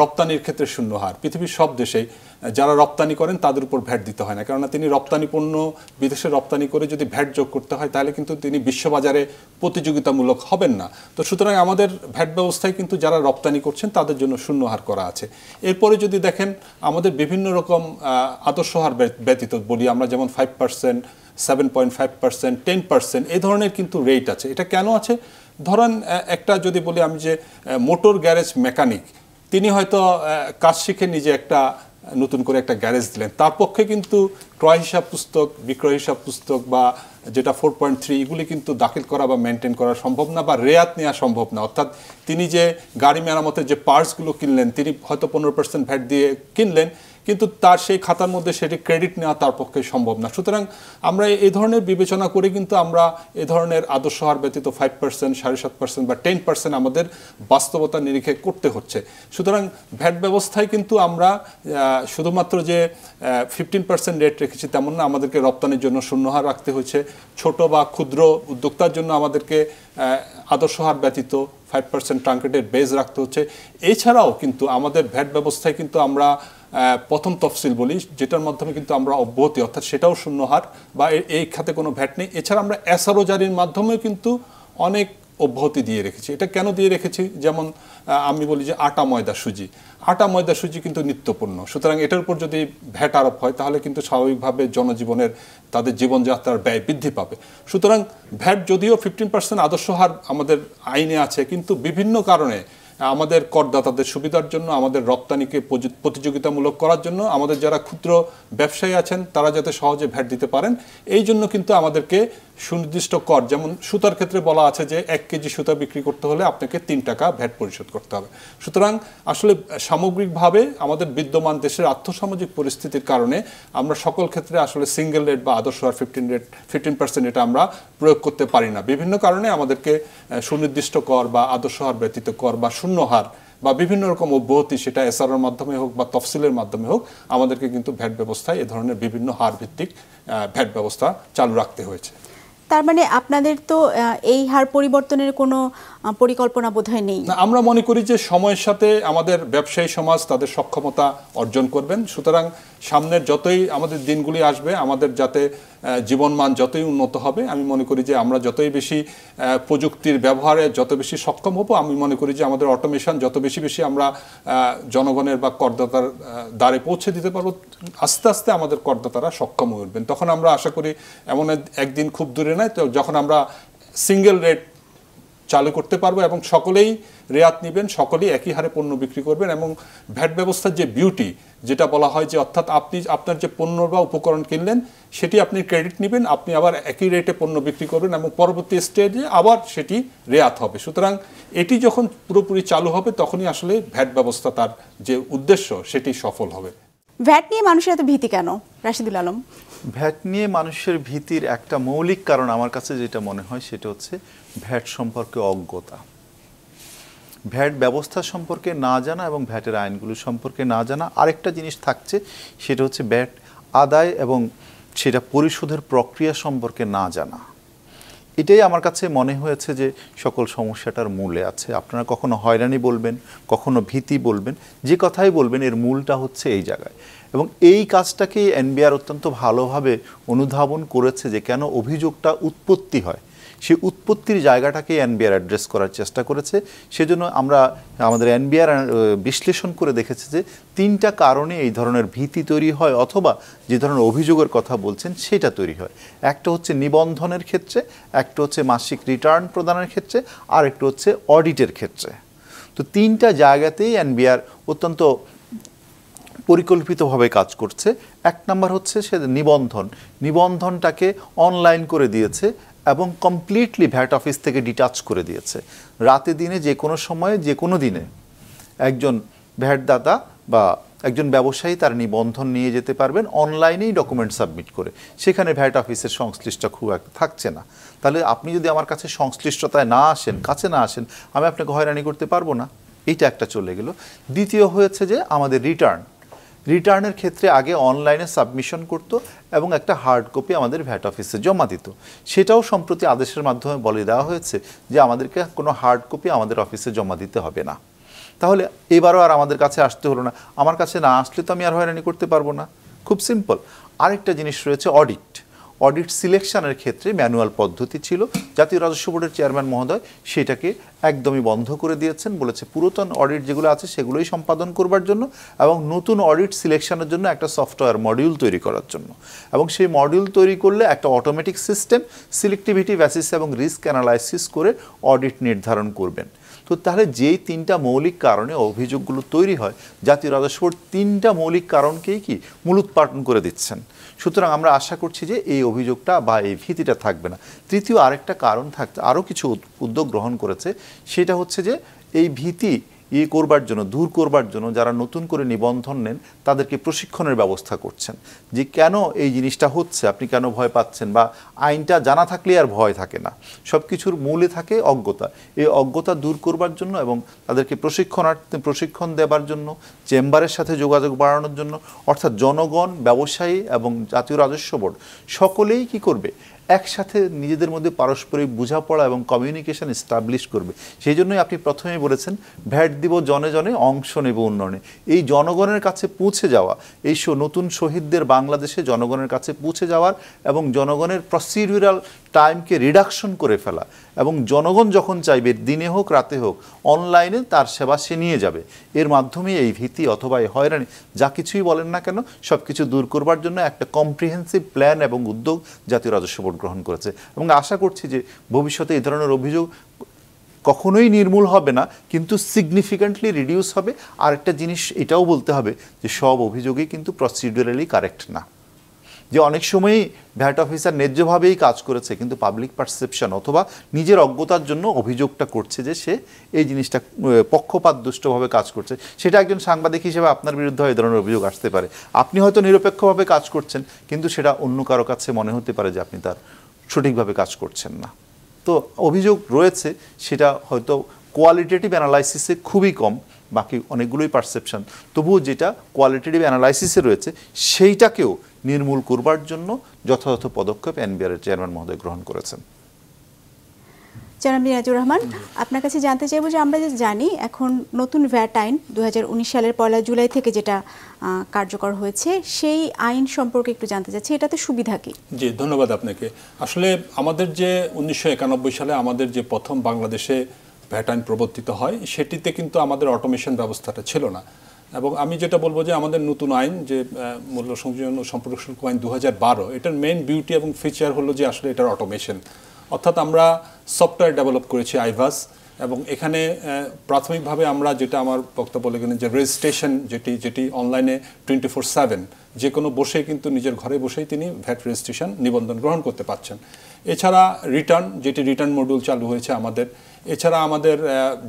রপ্তানির ক্ষেত্রে শূন্য হার। পৃথিবীর সব দেশেই যারা রপ্তানি করেন তাদের উপর ভ্যাট দিতে হয় না, কেননা তিনি রপ্তানি পণ্য বিদেশে রপ্তানি করে যদি ভ্যাট যোগ করতে হয় তাহলে কিন্তু তিনি বিশ্ববাজারে প্রতিযোগিতামূলক হবেন না। তো সুতরাং আমাদের ভ্যাট ব্যবস্থায় কিন্তু যারা রপ্তানি করছেন তাদের জন্য শূন্য হার করা আছে। এরপরে যদি দেখেন আমাদের বিভিন্ন রকম আদর্শ হার ব্যতীত বলি আমরা, যেমন 5%, 7.5%, 10% এই ধরনের কিন্তু রেট আছে। এটা কেন আছে? ধরেন একটা যদি বলি আমি যে মোটর গ্যারেজ মেকানিক, তিনি হয়তো কাজ শিখে নিজে একটা নতুন করে একটা গ্যারেজ দিলেন, তার পক্ষে কিন্তু ক্রয় হিসাব পুস্তক, বিক্রয় হিসাব পুস্তক বা যেটা 4.3 এগুলি কিন্তু দাখিল করা বা মেনটেন করা সম্ভব না, বা রেয়াত নেওয়া সম্ভব না। অর্থাৎ তিনি যে গাড়ি মেরামতের যে পার্টসগুলো কিনলেন তিনি হয়তো 15% ভ্যাট দিয়ে কিনলেন, কিন্তু তার সেই খাতার মধ্যে সেটি ক্রেডিট নেওয়া তার পক্ষে সম্ভব না। সুতরাং আমরা এই ধরনের বিবেচনা করে কিন্তু আমরা এ ধরনের আদর্শ হার ব্যতীত 5%, 7.5% বা 10% আমাদের বাস্তবতা নিরিখে করতে হচ্ছে। সুতরাং ভ্যাট ব্যবস্থায় কিন্তু আমরা শুধুমাত্র যে 15% রেট রেখেছি তেমন না, আমাদেরকে রপ্তানির জন্য শূন্য হার রাখতে হয়েছে। ছোট বা ক্ষুদ্র উদ্যোক্তার জন্য আমাদেরকে আদর্শ হার ব্যতীত 5% ট্রাঙ্কেটের বেজ রাখতে হচ্ছে। এছাড়াও কিন্তু আমাদের ভ্যাট ব্যবস্থায় কিন্তু আমরা প্রথম তফসিল বলি, যেটার মাধ্যমে কিন্তু আমরা অব্যাহতি, অর্থাৎ সেটাও শূন্য হার বা এই খাতে কোনো ভ্যাট নেই। এছাড়া আমরা এসআরও জারির মাধ্যমে কিন্তু অনেক অব্যাহতি দিয়ে রেখেছি। এটা কেন দিয়ে রেখেছি? যেমন আমি বলি যে আটা ময়দা সুজি কিন্তু নিত্যপণ্য, সুতরাং এটার উপর যদি ভ্যাট আরোপ হয় তাহলে কিন্তু স্বাভাবিকভাবে জনজীবনের তাদের জীবনযাত্রার ব্যয় বৃদ্ধি পাবে। সুতরাং ভ্যাট যদিও 15% আদর্শ হার আমাদের আইনে আছে, কিন্তু বিভিন্ন কারণে আমাদের করদাতাদের সুবিধার জন্য, আমাদের রপ্তানিকে প্রতিযোগিতামূলক করার জন্য, আমাদের যারা ক্ষুদ্র ব্যবসায়ী আছেন তারা যাতে সহজে ভ্যাট দিতে পারেন, এই জন্য কিন্তু আমাদেরকে সুনির্দিষ্ট কর, যেমন সুতার ক্ষেত্রে বলা আছে যে 1 কেজি সুতা বিক্রি করতে হলে আপনাকে 3 টাকা ভ্যাট পরিশোধ করতে হবে। সুতরাং আসলে সামগ্রিকভাবে আমাদের বিদ্যমান দেশের আর্থসামাজিক পরিস্থিতির কারণে আমরা সকল ক্ষেত্রে আসলে সিঙ্গেল রেট বা আদর্শ হার 15% এটা আমরা প্রয়োগ করতে পারি না। বিভিন্ন কারণে আমাদেরকে সুনির্দিষ্ট কর বা আদর্শ হার ব্যতীত কর বা শূন্য হার বা বিভিন্ন রকম অব্যাহতি, সেটা এসআরওর মাধ্যমে হোক বা তফসিলের মাধ্যমে হোক, আমাদেরকে কিন্তু ভ্যাট ব্যবস্থায় এ ধরনের বিভিন্ন হার ভিত্তিক ভ্যাট ব্যবস্থা চালু রাখতে হয়েছে। তার মানে আপনাদের তো এই হার পরিবর্তনের কোনো পরিকল্পনা বোধহয় নেই? আমরা মনে করি যে সময়ের সাথে আমাদের ব্যবসায়ী সমাজ তাদের সক্ষমতা অর্জন করবেন। সুতরাং সামনের যতই আমাদের দিনগুলি আসবে, আমাদের যাতে জীবনমান যতই উন্নত হবে, আমি মনে করি যে আমরা যতই বেশি প্রযুক্তির ব্যবহারে যত বেশি সক্ষম হব, আমি মনে করি যে আমাদের অটোমেশন যত বেশি আমরা জনগণের বা করদাতার দ্বারে পৌঁছে দিতে পারবো, আস্তে আস্তে আমাদের করদাতারা সক্ষম হয়ে উঠবেন। তখন আমরা আশা করি এমন একদিন খুব দূরে নয়, তো যখন আমরা সিঙ্গেল রেট চালু করতে পারবো এবং সকলেই রেয়াত নেবেন, সকলেই একই হারে পণ্য বিক্রি করবেন। এবং ভ্যাট ব্যবস্থার যে বিউটি, যেটা বলা হয় যে অর্থাৎ আপনি আপনার যে পণ্য বা উপকরণ কিনলেন সেটি আপনি ক্রেডিট নেবেন, আপনি আবার একই রেটে পণ্য বিক্রি করবেন এবং পরবর্তী স্টেজে আবার সেটি রেয়াত হবে। সুতরাং এটি যখন পুরোপুরি চালু হবে তখনই আসলে ভ্যাট ব্যবস্থা তার যে উদ্দেশ্য সেটি সফল হবে। ভ্যাট নিয়ে মানুষের এত ভীতি কেন, রাশিদুল আলম? ভ্যাট নিয়ে মানুষের ভীতির একটা মৌলিক কারণ আমার কাছে যেটা মনে হয় সেটা হচ্ছে ভ্যাট সম্পর্কে অজ্ঞতা, ভ্যাট ব্যবস্থা সম্পর্কে না জানা এবং ভ্যাটের আইনগুলো সম্পর্কে না জানা। আরেকটা জিনিস থাকছে সেটা হচ্ছে ভ্যাট আদায় এবং সেটা পরিশোধের প্রক্রিয়া সম্পর্কে না জানা। এটাই আমার কাছে মনে হয়েছে যে সকল সমস্যাটার মূলে আছে। আপনারা কখনো হয়রানি বলবেন, কখনো ভীতি বলবেন, যে কথাই বলবেন এর মূলটা হচ্ছে এই জায়গায়। এবং এই কাজটাকেই এনবিআর অত্যন্ত ভালোভাবে অনুধাবন করেছে যে কেন অভিযোগটা উৎপত্তি হয়, সেই উৎপত্তির জায়গাটাকে এনবিআর অ্যাড্রেস করার চেষ্টা করেছে। সেজন্য আমরা আমাদের এনবিআর বিশ্লেষণ করে দেখেছে যে 3টা কারণে এই ধরনের ভীতি তৈরি হয় অথবা যে ধরনের অভিযোগের কথা বলছেন সেটা তৈরি হয়। একটা হচ্ছে নিবন্ধনের ক্ষেত্রে, একটা হচ্ছে মাসিক রিটার্ন প্রদানের ক্ষেত্রে, আর একটা হচ্ছে অডিটের ক্ষেত্রে। তো 3টা জায়গাতেই এনবিআর অত্যন্ত পরিকল্পিতভাবে কাজ করছে। 1 নাম্বার হচ্ছে সে নিবন্ধনটাকে অনলাইন করে দিয়েছে এবং কমপ্লিটলি ভ্যাট অফিস থেকে ডিটাচ করে দিয়েছে। রাতে দিনে যে কোনো সময়ে যে কোনো দিনে একজন ভ্যাটদাতা বা একজন ব্যবসায়ী তার নিবন্ধন নিয়ে যেতে পারবেন অনলাইনেই ডকুমেন্ট সাবমিট করে। সেখানে ভ্যাট অফিসের সংশ্লিষ্ট খুব একটা থাকছে না। তাহলে আপনি যদি আমার কাছে সংশ্লিষ্টতায় না আসেন, কাছে না আসেন, আমি আপনাকে হয়রানি করতে পারবো না। এইটা একটা চলে গেল। দ্বিতীয় হয়েছে যে আমাদের রিটার্নের ক্ষেত্রে আগে অনলাইনে সাবমিশন করতো এবং একটা হার্ড কপি আমাদের ভ্যাট অফিসে জমা দিত। সেটাও সম্প্রতি আদেশের মাধ্যমে বলে দেওয়া হয়েছে যে আমাদেরকে কোনো হার্ড কপি আমাদের অফিসে জমা দিতে হবে না। তাহলে এবারও আর আমাদের কাছে আসতে হলো না। আমার কাছে না আসলে তো আমি আর হয়রানি করতে পারবো না। খুব সিম্পল। আরেকটা জিনিস রয়েছে অডিট সিলেকশনের ক্ষেত্রে ম্যানুয়াল পদ্ধতি ছিল। জাতীয় রাজস্ব বোর্ডের চেয়ারম্যান মহোদয় সেটাকে একদমই বন্ধ করে দিয়েছেন। বলেছে পুরাতন অডিট যেগুলো আছে সেগুলোই সম্পাদন করবার জন্য এবং নতুন অডিট সিলেকশনের জন্য একটা সফটওয়্যার মডিউল তৈরি করার জন্য। এবং সেই মডিউল তৈরি করলে একটা অটোমেটিক সিস্টেম সিলেক্টিভিটি বেসিস এবং রিস্ক অ্যানালাইসিস করে অডিট নির্ধারণ করবেন। তো তাহলে যেই 3টা মৌলিক কারণে অভিযোগগুলো তৈরি হয়, জাতীয় রাজস্ব বোর্ড 3টা মৌলিক কারণকেই কি মূলোৎপাটন করে দিচ্ছেন। সুতরাং আমরা আশা করছি যে এই অভিযোগটা বা এই ভীতিটা থাকবে না। তৃতীয় আরেকটা কারণ থাকতে আরও কিছু উদ্যোগ গ্রহণ করেছে, সেটা হচ্ছে যে এই ভীতি দূর করবার জন্য যারা নতুন করে নিবন্ধন নেন তাদেরকে প্রশিক্ষণের ব্যবস্থা করছেন যে কেন এই জিনিসটা হচ্ছে, আপনি কেন ভয় পাচ্ছেন, বা আইনটা জানা থাকলে আর ভয় থাকে না। সব কিছুর মূলে থাকে অজ্ঞতা। এই অজ্ঞতা দূর করবার জন্য এবং তাদেরকে প্রশিক্ষণ দেবার জন্য, চেম্বারের সাথে যোগাযোগ বাড়ানোর জন্য, অর্থাৎ জনগণ, ব্যবসায়ী এবং জাতীয় রাজস্ব বোর্ড সকলেই কি করবে, একসাথে নিজেদের মধ্যে পারস্পরিক বোঝাপড়া এবং কমিউনিকেশন এস্টাবলিশ করবে। সেই জন্যই আপনি প্রথমেই বলেছেন ভ্যাট দিব জনে জনে, অংশ নেব উন্নয়নে। এই জনগণের কাছে পৌঁছে যাওয়া, এই নতুন শহীদদের বাংলাদেশে জনগণের কাছে পৌঁছে যাওয়ার এবং জনগণের প্রসিডিউরাল টাইমকে রিডাকশন করে ফেলা এবং জনগণ যখন চাইবে দিনে হোক রাতে হোক অনলাইনে তার সেবা সে নিয়ে যাবে। এর মাধ্যমে এই ভীতি অথবা এই হয়রানি যা কিছুই বলেন না কেন সব কিছু দূর করবার জন্য একটা কম্প্রিহেন্সিভ প্ল্যান এবং উদ্যোগ জাতীয় রাজস্ব বোর্ড গ্রহণ করেছে। এবং আশা করছি যে ভবিষ্যতে এই ধরনের অভিযোগ কখনোই নির্মূল হবে না, কিন্তু সিগনিফিক্যান্টলি রিডিউস হবে। আর একটা জিনিস এটাও বলতে হবে যে সব অভিযোগই কিন্তু প্রসিডিউরালি কারেক্ট না। যে অনেক সময়ই ভ্যাট অফিসার ন্যায্যভাবেই কাজ করেছে কিন্তু পাবলিক পারসেপশন অথবা নিজের অজ্ঞতার জন্য অভিযোগটা করছে যে সে এই জিনিসটা পক্ষপাত দুষ্টভাবে কাজ করছে। সেটা একজন সাংবাদিক হিসেবে আপনার বিরুদ্ধে এই ধরনের অভিযোগ আসতে পারে। আপনি হয়তো নিরপেক্ষভাবে কাজ করছেন কিন্তু সেটা অন্য কারো কাছে মনে হতে পারে যে আপনি তার সঠিকভাবে কাজ করছেন না। তো অভিযোগ রয়েছে, সেটা হয়তো কোয়ালিটেটিভ অ্যানালাইসিসে খুবই কম, বাকি অনেকগুলোই পারসেপশন। তবুও যেটা কোয়ালিটেটিভ অ্যানালাইসিসে রয়েছে সেইটাকেও নির্মূল করবার জন্য যথাযথ পদক্ষেপ এনবিআর চেয়ারম্যান মহোদয় গ্রহণ করেছেন। জনাব মিরাজুর রহমান, আপনার কাছে জানতে চাইব যে আমরা যে জানি এখন নতুন ভ্যাট আইন 2019 সালের 1 জুলাই থেকে যেটা কার্যকর হয়েছে, সেই আইন সম্পর্কে একটু জানতে চাচ্ছি, এটাতে সুবিধা কি? জি, ধন্যবাদ আপনাকে। আসলে আমাদের যে 1991 সালে আমাদের যে প্রথম বাংলাদেশে ভ্যাট আইন প্রবর্তিত হয় সেটিতে কিন্তু আমাদের অটোমেশন ব্যবস্থাটা ছিল না। এবং আমি যেটা বলবো যে আমাদের নতুন আইন যে মূল্য সংযোজন ও সম্পর্ক শুল্ক আইন 2012, এটার মেইন বিউটি এবং ফিচার হলো যে আসলে এটার অটোমেশন। অর্থাৎ আমরা সফটওয়্যার ডেভেলপ করেছি আইভাস, এবং এখানে প্রাথমিকভাবে আমরা যেটা আমার বক্তব্য বলে গেলেন যে রেজিস্ট্রেশন যেটি অনলাইনে 24/7 যে কোনো বসে কিন্তু নিজের ঘরে বসেই তিনি ভ্যাট রেজিস্ট্রেশন নিবন্ধন গ্রহণ করতে পারছেন। এছাড়া রিটার্ন মডিউল চালু হয়েছে আমাদের। এছাড়া আমাদের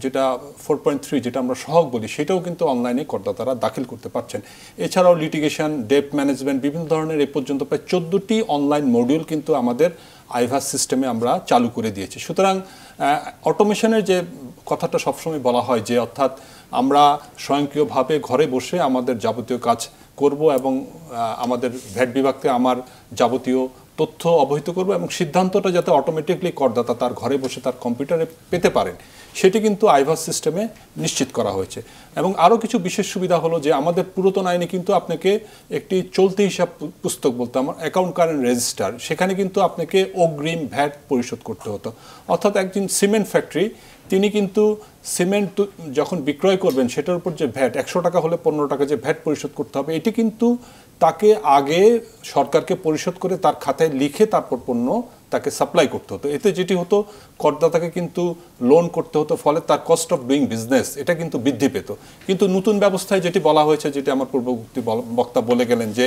যেটা 4.3 যেটা আমরা সহগ বলি সেটাও কিন্তু অনলাইনে করদাতারা দাখিল করতে পারছেন। এছাড়াও লিটিগেশন, ডেট ম্যানেজমেন্ট, বিভিন্ন ধরনের এ পর্যন্ত প্রায় 14টি অনলাইন মডিউল কিন্তু আমাদের আইভাস সিস্টেমে আমরা চালু করে দিয়েছি। সুতরাং অটোমেশনের যে কথাটা সবসময় বলা হয় যে অর্থাৎ আমরা স্বয়ংক্রিয়ভাবে ঘরে বসে আমাদের যাবতীয় কাজ করব এবং আমাদের ভ্যাট বিভাগকে আমার যাবতীয় তথ্য অবহিত করব এবং সিদ্ধান্তটা যাতে অটোমেটিকলি করদাতা তার ঘরে বসে তার কম্পিউটারে পেতে পারেন সেটি কিন্তু আইভাস সিস্টেমে নিশ্চিত করা হয়েছে। এবং আরও কিছু বিশেষ সুবিধা হলো যে আমাদের পুরাতন আইনে কিন্তু আপনাকে একটি চলতি হিসাব পুস্তক বলতে আমার অ্যাকাউন্ট কারেন্ট রেজিস্টার, সেখানে কিন্তু আপনাকে অগ্রিম ভ্যাট পরিশোধ করতে হতো। অর্থাৎ একজন সিমেন্ট ফ্যাক্টরি তিনি কিন্তু সিমেন্ট যখন বিক্রয় করবেন সেটার উপর যে ভ্যাট 100 টাকা হলে 15 টাকা যে ভ্যাট পরিশোধ করতে হবে এটি কিন্তু তাকে আগে সরকারকে পরিশোধ করে তার খাতায় লিখে তারপর পণ্য তাকে সাপ্লাই করতে হতো। এতে যেটি হতো করদাতাকে কিন্তু লোন করতে হতো, ফলে তার কস্ট অফ ডুইং বিজনেস এটা কিন্তু বৃদ্ধি পেত। কিন্তু নতুন ব্যবস্থায় যেটি বলা হয়েছে, যেটি আমার পূর্ববর্তী বক্তা বলে গেলেন যে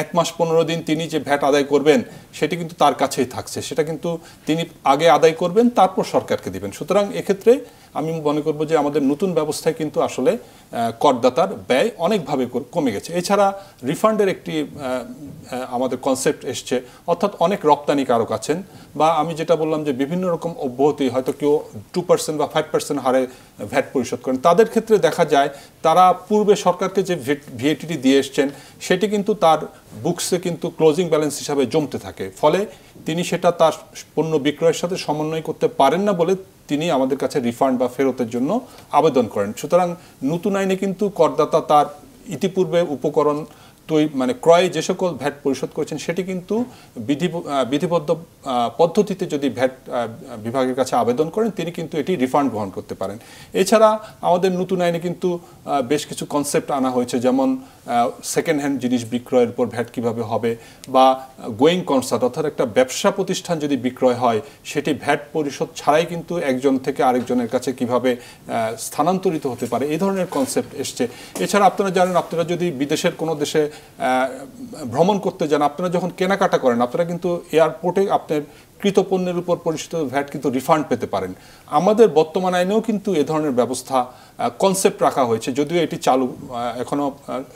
1 মাস 15 দিন তিনি যে ভ্যাট আদায় করবেন সেটি কিন্তু তার কাছেই থাকছে, সেটা কিন্তু তিনি আগে আদায় করবেন তারপর সরকারকে দিবেন। সুতরাং এক্ষেত্রে আমি মনে করব যে আমাদের নতুন ব্যবস্থায় কিন্তু আসলে করদাতার ব্যয় অনেকভাবে কমে গেছে। এছাড়া রিফান্ডের একটি আমাদের কনসেপ্ট এসছে, অর্থাৎ অনেক রপ্তানিকারক আছেন বা আমি যেটা বললাম যে বিভিন্ন রকম অব্যাহতি হয়তো কেউ 2% বা 5% হারে ভ্যাট পরিশোধ করেন, তাদের ক্ষেত্রে দেখা যায় তারা পূর্বে সরকারকে যে ভিএটিটি দিয়ে এসছেন সেটি কিন্তু তার বুকসে কিন্তু ক্লোজিং ব্যালেন্স হিসাবে জমতে থাকে, ফলে তিনি সেটা তার পণ্য বিক্রয়ের সাথে সমন্বয় করতে পারেন না বলে তিনি আমাদের কাছে রিফান্ড বা ফেরতের জন্য আবেদন করেন। সুতরাং নতুন আইনে কিন্তু করদাতা তার ইতিপূর্বে উপকরণ মানে ক্রয়ে যে সকল ভ্যাট পরিশোধ করেছেন সেটি কিন্তু বিধিবদ্ধ পদ্ধতিতে যদি ভ্যাট বিভাগের কাছে আবেদন করেন তিনি কিন্তু এটি রিফান্ড গ্রহণ করতে পারেন। এছাড়া আমাদের নতুন আইনে কিন্তু বেশ কিছু কনসেপ্ট আনা হয়েছে, যেমন সেকেন্ড হ্যান্ড জিনিস বিক্রয়ের উপর ভ্যাট কীভাবে হবে, বা গোয়িং কনসার্ট অর্থাৎ একটা ব্যবসা প্রতিষ্ঠান যদি বিক্রয় হয় সেটি ভ্যাট পরিশোধ ছাড়াই কিন্তু একজন থেকে আরেকজনের কাছে কিভাবে স্থানান্তরিত হতে পারে, এই ধরনের কনসেপ্ট এসছে। এছাড়া আপনারা জানেন, আপনারা যদি বিদেশের কোনো দেশে ভ্রমণ করতে যান, আপনারা যখন কেনাকাটা করেন আপনারা কিন্তু এয়ারপোর্টে আপনার কৃত পণ্যের উপর পরিশোধিত ভ্যাট কিন্তু রিফান্ড পেতে পারেন। আমাদের বর্তমান আইনেও কিন্তু এ ধরনের ব্যবস্থা কনসেপ্ট রাখা হয়েছে, যদিও এটি চালু এখনও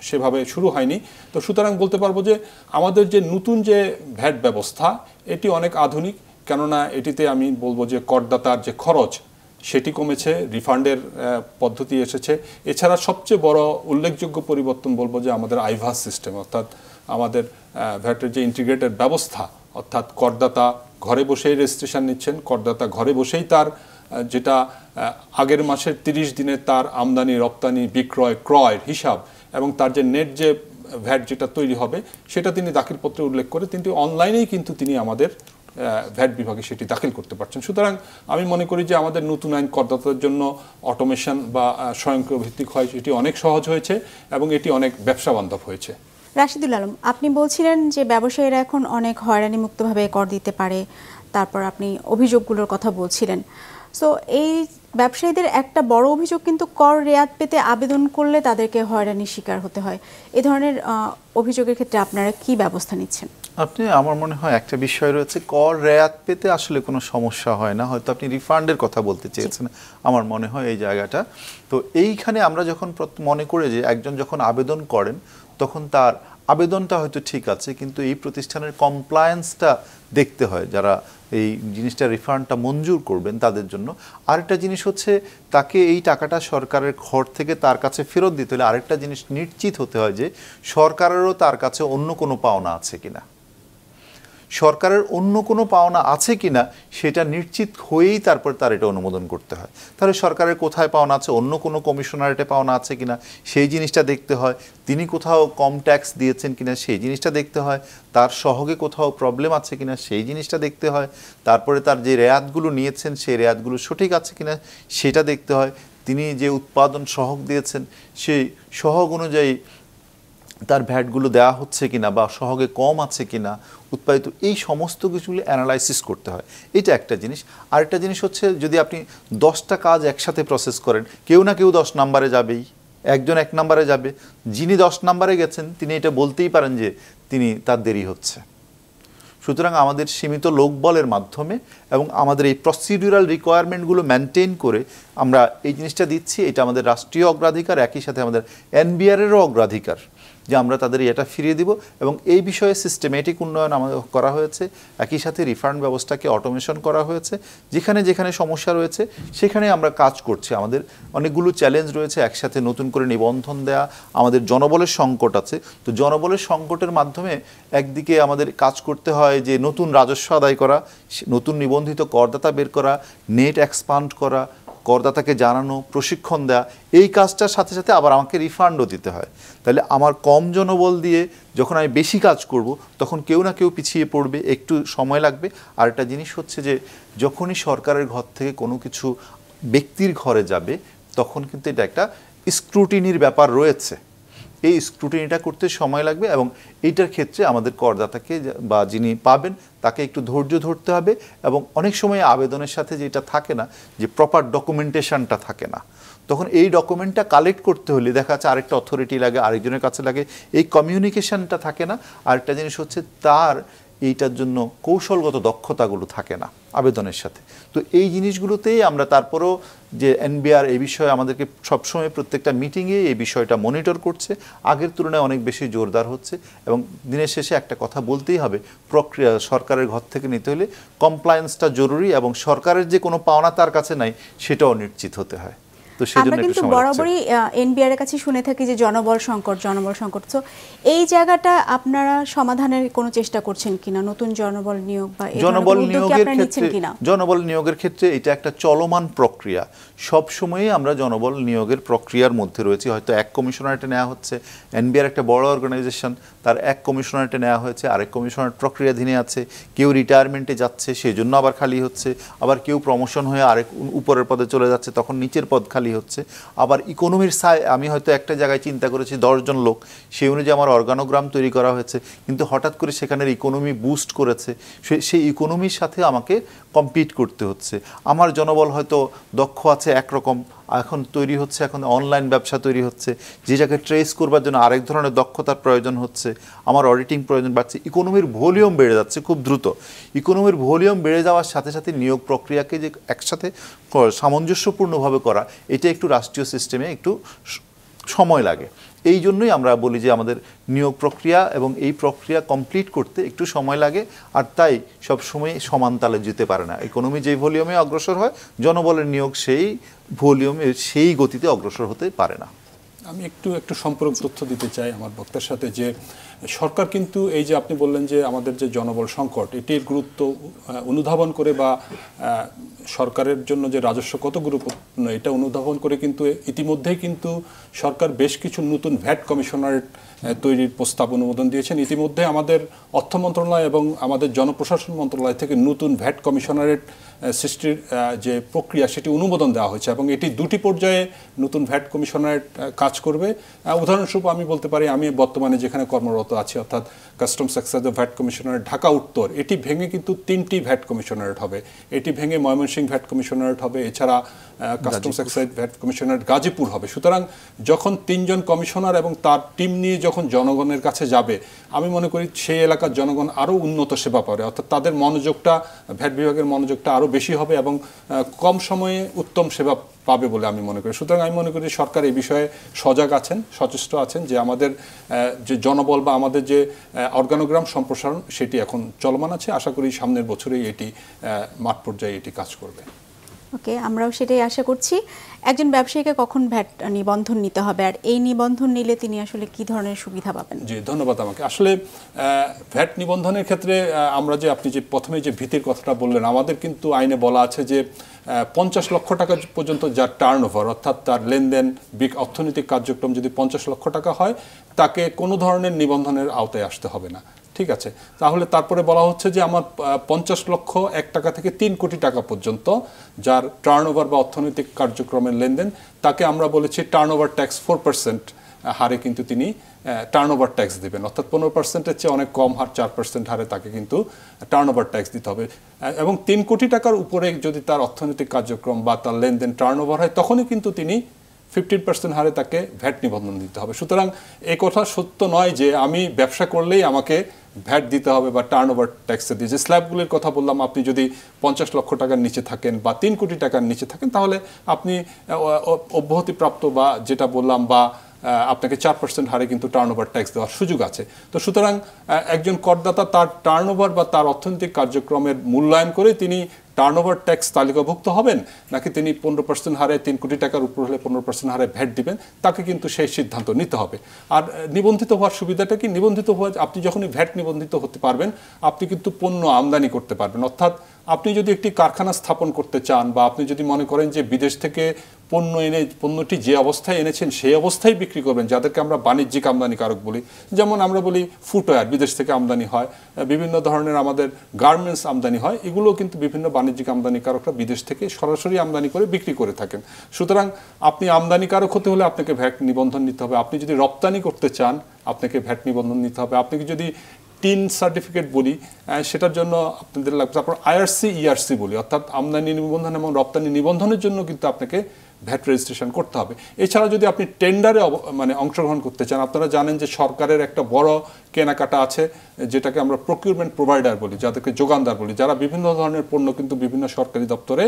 সেভাবে শুরু হয়নি। তো সুতরাং বলতে পারবো যে আমাদের যে নতুন যে ভ্যাট ব্যবস্থা এটি অনেক আধুনিক, কেননা এটিতে আমি বলবো যে করদাতার যে খরচ সেটি কমেছে, রিফান্ডের পদ্ধতি এসেছে। এছাড়া সবচেয়ে বড় উল্লেখযোগ্য পরিবর্তন বলবো যে আমাদের আইভাস সিস্টেম, অর্থাৎ আমাদের ভ্যাটের যে ইন্টিগ্রেটেড ব্যবস্থা, অর্থাৎ করদাতা ঘরে বসেই রেজিস্ট্রেশন নিচ্ছেন, করদাতা ঘরে বসেই তার যেটা আগের মাসের 30 দিনের তার আমদানি রপ্তানি বিক্রয় ক্রয়ের হিসাব এবং তার যে নেট যে ভ্যাট যেটা তৈরি হবে সেটা তিনি দাখিলপত্রে উল্লেখ করে তিনি অনলাইনেই কিন্তু তিনি আমাদের ভ্যাট বিভাগে সেটি দাখিল করতে পারছেন। সুতরাং আমি মনে করি যে আমাদের নতুন আইন করদাতাদের জন্য অটোমেশন বা স্বয়ংক্রিয় ভিত্তিক হয় সেটি অনেক সহজ হয়েছে এবং এটি অনেক ব্যবসা বান্ধব হয়েছে। রাশিদুল আলম, আপনি বলছিলেন যে ব্যবসায়ীরা এখন অনেক হয়রানি মুক্তভাবে কর দিতে পারে, তারপর আপনি অভিযোগগুলোর কথা বলছিলেন। সো এই ব্যবসায়ীদের একটা বড় অভিযোগ কিন্তু কর রেয়াত পেতে আবেদন করলে তাদেরকে হয়রানির শিকার হতে হয়। এই ধরনের অভিযোগের ক্ষেত্রে আপনারা কি ব্যবস্থা নিচ্ছেন? আমার মনে হয় একটা বিষয় রয়েছে, কর রেয়াত পেতে আসলে কোনো সমস্যা হয় না, হয়তো আপনি রিফান্ডের কথা বলতে চেয়েছেন আমার মনে হয় এই জায়গাটা। তো এইখানে আমরা যখন মনে করে যে একজন যখন আবেদন করেন তখন তার আবেদনটা হয়তো ঠিক আছে, কিন্তু এই প্রতিষ্ঠানের কমপ্লায়েন্সটা দেখতে হয় যারা এই জিনিসটা রিফান্ডটা মঞ্জুর করবেন তাদের জন্য। আরেকটা জিনিস হচ্ছে তাকে এই টাকাটা সরকারের ঘর থেকে তার কাছে ফেরত দিতে হলে আরেকটা জিনিস নিশ্চিত হতে হয় যে সরকারেরও তার কাছে অন্য কোনো পাওনা আছে কিনা, সরকারের অন্য কোনো পাওনা আছে কিনা সেটা নিশ্চিত হয়েই তারপর তার এটা অনুমোদন করতে হয়। তাহলে সরকারের কোথায় পাওনা আছে, অন্য কোনো কমিশনারেটে পাওনা আছে কিনা সেই জিনিসটা দেখতে হয়, তিনি কোথাও কম ট্যাক্স দিয়েছেন কিনা সেই জিনিসটা দেখতে হয়, তার সহগে কোথাও প্রবলেম আছে কিনা সেই জিনিসটা দেখতে হয়, তারপরে তার যে রেয়াতগুলো নিয়েছেন সেই রেয়াতগুলো সঠিক আছে কিনা সেটা দেখতে হয়, তিনি যে উৎপাদন সহগ দিয়েছেন সেই সহগ অনুযায়ী তার ভ্যাটগুলো দেওয়া হচ্ছে কিনা বা সহগে কম আছে কিনা উৎপাদিত, এই সমস্ত কিছুগুলো অ্যানালাইসিস করতে হয়। এটা একটা জিনিস। আরেকটা জিনিস হচ্ছে, যদি আপনি 10টা কাজ একসাথে প্রসেস করেন, কেউ না কেউ 10 নম্বরে যাবেই, একজন 1 নম্বরে যাবে। যিনি 10 নম্বরে গেছেন তিনি এটা বলতেই পারেন যে তার দেরি হচ্ছে। সুতরাং আমাদের সীমিত লোকবলের মাধ্যমে এবং আমাদের এই প্রসিডিউরাল রিকোয়ারমেন্টগুলো মেনটেন করে আমরা এই জিনিসটা দিচ্ছি। এটা আমাদের রাষ্ট্রীয় অগ্রাধিকার, একই সাথে আমাদের এনবিআরেরও অগ্রাধিকার যে আমরা তাদের এটা ফিরিয়ে দিব। এবং এই বিষয়ে সিস্টেমেটিক উন্নয়ন আমাদের করা হয়েছে। একই সাথে রিফান্ড ব্যবস্থাকে অটোমেশন করা হয়েছে। যেখানে যেখানে সমস্যা রয়েছে সেখানে আমরা কাজ করছি। আমাদের অনেকগুলো চ্যালেঞ্জ রয়েছে, একসাথে নতুন করে নিবন্ধন দেয়া, আমাদের জনবলের সংকট আছে। তো জনবলের সংকটের মাধ্যমে একদিকে আমাদের কাজ করতে হয় যে নতুন রাজস্ব আদায় করা, নতুন নিবন্ধিত করদাতা বের করা, নেট এক্সপান্ড করা, করদাতাকে জানানো, প্রশিক্ষণ দেওয়া। এই কাজটার সাথে সাথে আবার আমাকে রিফান্ডও দিতে হয়। তাহলে আমার কম জনবল দিয়ে যখন আমি বেশি কাজ করব তখন কেউ না কেউ পিছিয়ে পড়বে, একটু সময় লাগবে। আর একটা জিনিস হচ্ছে যে যখনই সরকারের ঘর থেকে কোনো কিছু ব্যক্তির ঘরে যাবে তখন কিন্তু এটা একটা স্ক্রুটিনির ব্যাপার রয়েছে। এই স্ক্রুটিনিটা করতে সময় লাগবে এবং এইটার ক্ষেত্রে আমাদের করদাতাকে বা যিনি পাবেন তাকে একটু ধৈর্য ধরতে হবে। এবং অনেক সময় আবেদনের সাথে যেটা থাকে না, যে প্রপার ডকুমেন্টেশনটা থাকে না, তখন এই ডকুমেন্টটা কালেক্ট করতে হলে দেখা যাচ্ছে আরেকটা অথরিটি লাগে, আরেকজনের কাছে লাগে, এই কমিউনিকেশনটা থাকে না। আরেকটা জিনিস হচ্ছে তার এইটার জন্য কৌশলগত দক্ষতাগুলো থাকে না আবেদনের সাথে। তো এই জিনিসগুলোতেই আমরা তারপরেও যে এনবিআর এই বিষয়ে আমাদেরকে সবসময় প্রত্যেকটা মিটিংয়ে এই বিষয়টা মনিটর করছে, আগের তুলনায় অনেক বেশি জোরদার হচ্ছে। এবং দিনের শেষে একটা কথা বলতেই হবে, প্রক্রিয়া সরকারের ঘর থেকে নিতে হলে কমপ্লায়েন্সটা জরুরি এবং সরকারের যে কোনো পাওনা তার কাছে নাই সেটাও নিশ্চিত হতে হয়। আমরা কিন্তু বরাবরই এনবিআর এর কাছে শুনে থাকি যে জনবল সংকট। তো এই জায়গাটা আপনারা সমাধানের কোনো চেষ্টা করছেন কিনা? নতুন জনবল নিয়োগ বা জনবল নিয়োগের ক্ষেত্রে এটা একটা চলমান প্রক্রিয়া। সব সময়ই আমরা জনবল নিয়োগের প্রক্রিয়ার মধ্যে রয়েছি। হয়তো এক কমিশনারেটে নেওয়া হচ্ছে, এনবিআর একটা বড় অর্গানাইজেশন, তার এক কমিশনারেটে নেওয়া হয়েছে, আরেক কমিশনারেট প্রক্রিয়াধীনে আছে। কেউ রিটায়ারমেন্টে যাচ্ছে সেই জন্য আবার খালি হচ্ছে, আবার কেউ প্রমোশন হয়ে আরেক উপরের পদে চলে যাচ্ছে তখন নিচের পদ খালি হচ্ছে। আবার ইকোনমির আমি হয়তো একটা জায়গায় চিন্তা করেছি 10 জন লোক, সেই অনুযায়ী আমার অর্গানোগ্রাম তৈরি করা হয়েছে, কিন্তু হঠাৎ করে সেখানের ইকোনমি বুস্ট করেছে, সেই ইকোনমির সাথে আমাকে কম্পিট করতে হচ্ছে। আমার জনবল হয়তো দক্ষ আছে একরকম, এখন তৈরি হচ্ছে, এখন অনলাইন ব্যবসা তৈরি হচ্ছে, যে জায়গায় ট্রেস করবার জন্য আরেক ধরনের দক্ষতার প্রয়োজন হচ্ছে, আমার অডিটিং প্রয়োজন বাড়ছে। ইকোনমির ভলিউম বেড়ে যাচ্ছে খুব দ্রুত। ইকোনমির ভলিউম বেড়ে যাওয়ার সাথে সাথে নিয়োগ প্রক্রিয়াকে যে একসাথে সামঞ্জস্যপূর্ণভাবে করা, এটা একটু রাষ্ট্রীয় সিস্টেমে একটু সময় লাগে। এই জন্যই আমরা বলি যে আমাদের নিয়োগ প্রক্রিয়া এবং এই প্রক্রিয়া কমপ্লিট করতে একটু সময় লাগে, আর তাই সবসময় সমান তালে যেতে পারে না। ইকোনমি যেই ভলিউমে অগ্রসর হয়, জনবলের নিয়োগ সেই ভলিউমে সেই গতিতে অগ্রসর হতে পারে না। আমি একটু সম্পর্ক তথ্য দিতে চাই আমার বক্তার সাথে, যে সরকার কিন্তু এই যে আপনি বললেন যে আমাদের যে জনবল সংকট, এটির গুরুত্ব অনুধাবন করে বা সরকারের জন্য যে রাজস্ব কত গুরুত্বপূর্ণ এটা অনুধাবন করে কিন্তু ইতিমধ্যেই কিন্তু সরকার বেশ কিছু নতুন ভ্যাট কমিশনারেট তৈরির প্রস্তাব অনুমোদন দিয়েছেন। ইতিমধ্যে আমাদের অর্থ মন্ত্রণালয় এবং আমাদের জনপ্রশাসন মন্ত্রণালয় থেকে নতুন ভ্যাট কমিশনারেট সৃষ্টির যে প্রক্রিয়া সেটি অনুমোদন দেওয়া হয়েছে এবং এটি 2টি পর্যায়ে নতুন ভ্যাট কমিশনারেট কাজ করবে। উদাহরণস্বরূপ আমি বলতে পারি, আমি বর্তমানে যেখানে কর্মরত আছি অর্থাৎ customs excise VAT commissionerate Dhaka উত্তর, এটি ভেঙে কিন্তু 3টি ভ্যাট কমিশনারেট হবে। এটি ভেঙে ময়মনসিংহ ভ্যাট কমিশনারেট হবে, এছাড়া customs excise VAT commissionerate Gazipur হবে। সুতরাং যখন 3 জন কমিশনার এবং তার টিম নিয়ে যখন জনগণের কাছে যাবে, আমি মনে করি সেই এলাকার জনগণ আরও উন্নত সেবা পাবে, অর্থাৎ তাদের মনোযোগটা, ভ্যাট বিভাগের মনোযোগটা আরও বেশি হবে এবং কম সময়ে উত্তম সেবা পাবে বলে আমি মনে করি। সুতরাং আমি মনে করি সরকার এই বিষয়ে সজাগ আছেন, সচেষ্ট আছেন যে আমাদের যে জনবল বা আমাদের যে অর্গানোগ্রাম সম্প্রসারণ সেটি এখন চলমান আছে। আশা করি সামনের বছরেই এটি মাঠ পর্যায়ে এটি কাজ করবে। ওকে, আমরাও সেটাই আশা করছি। একজন ব্যবসায়ীকে কখন ভ্যাট নিবন্ধন নিতে হবে, আর এই নিবন্ধন নিলে তিনি আসলে কি ধরনের সুবিধা পাবেন? জি, ধন্যবাদ। আমাকে আসলে ভ্যাট নিবন্ধনের ক্ষেত্রে আমরা যে আপনি যে প্রথমে যে ভীতির কথাটা বললেন, আমাদের কিন্তু আইনে বলা আছে যে 50 লক্ষ টাকা পর্যন্ত যার টার্নওভার, অর্থাৎ তার লেনদেন অর্থনৈতিক কার্যক্রম যদি 50 লক্ষ টাকা হয়, তাকে কোনো ধরনের নিবন্ধনের আওতায় আসতে হবে না। ঠিক আছে, তাহলে তারপরে বলা হচ্ছে যে আমার 50 লক্ষ 1 টাকা থেকে 3 কোটি টাকা পর্যন্ত যার টার্নওভার বা অর্থনৈতিক কার্যক্রমের লেনদেন, তাকে আমরা বলেছি টার্নওভার ট্যাক্স 4% হারে কিন্তু তিনি টার্নওভার ট্যাক্স দিবেন, অর্থাৎ 15%-এর চেয়ে অনেক কম হার 4% হারে তাকে কিন্তু টার্নওভার ট্যাক্স দিতে হবে। এবং 3 কোটি টাকার উপরে যদি তার অর্থনৈতিক কার্যক্রম বা তার লেনদেন টার্নওভার হয়, তখনই কিন্তু তিনি 15% হারে তাকে ভ্যাট নিবন্ধন দিতে হবে। সুতরাং এই কথা সত্য নয় যে আমি ব্যবসা করলেই আমাকে ভ্যাট দিতে হবে বা টার্নওভার ট্যাক্সে দিয়ে, যে স্ল্যাবগুলির কথা বললাম, আপনি যদি 50 লক্ষ টাকার নিচে থাকেন বা 3 কোটি টাকার নিচে থাকেন, তাহলে আপনি অব্যাহতিপ্রাপ্ত বা যেটা বললাম বা আপনাকে 4% হারে কিন্তু টার্নওভার ট্যাক্স দেওয়ার সুযোগ আছে। তো সুতরাং একজন করদাতা তার টার্নওভার বা তার অর্থনৈতিক কার্যক্রমের মূল্যায়ন করে তিনি টার্নওভার ট্যাক্স তালিকাভুক্ত হবেন নাকি তিনি 15% হারে 3 কোটি টাকার উপর হলে 15% হারে ভ্যাট দিবেন, তাকে কিন্তু সেই সিদ্ধান্ত নিতে হবে। আর নিবন্ধিত হওয়ার সুবিধাটা কি? নিবন্ধিত হওয়া, আপনি যখনই ভ্যাট নিবন্ধিত হতে পারবেন, আপনি কিন্তু পণ্য আমদানি করতে পারবেন। অর্থাৎ আপনি যদি একটি কারখানা স্থাপন করতে চান বা আপনি যদি মনে করেন যে বিদেশ থেকে পণ্য এনে পণ্যটি যে অবস্থায় এনেছেন সেই অবস্থায় বিক্রি করবেন, যাদেরকে আমরা বাণিজ্যিক আমদানিকারক বলি, যেমন আমরা বলি ফুটওয়্যার বিদেশ থেকে আমদানি হয়, বিভিন্ন ধরনের আমাদের গার্মেন্টস আমদানি হয়, এগুলো কিন্তু বিভিন্ন বাণিজ্যিক আমদানিকারকরা বিদেশ থেকে সরাসরি আমদানি করে বিক্রি করে থাকেন। সুতরাং আপনি আমদানিকারক হতে হলে আপনাকে ভ্যাট নিবন্ধন নিতে হবে। আপনি যদি রপ্তানি করতে চান আপনাকে ভ্যাট নিবন্ধন নিতে হবে। আপনি যদি টিন সার্টিফিকেট বলি সেটার জন্য আপনাদের লাগবে, তারপর আইআরসি ইআরসি বলি, অর্থাৎ আমদানি নিবন্ধন এবং রপ্তানি নিবন্ধনের জন্য কিন্তু আপনাকে ভ্যাট রেজিস্ট্রেশন করতে হবে। এছাড়া যদি আপনি টেন্ডারে অংশগ্রহণ করতে চান, আপনারা জানেন যে সরকারের একটা বড় কেনাকাটা আছে যেটাকে আমরা প্রকিউরমেন্ট প্রোভাইডার বলি, যাদেরকে যোগানদার বলি, যারা বিভিন্ন ধরনের পণ্য কিন্তু বিভিন্ন সরকারি দপ্তরে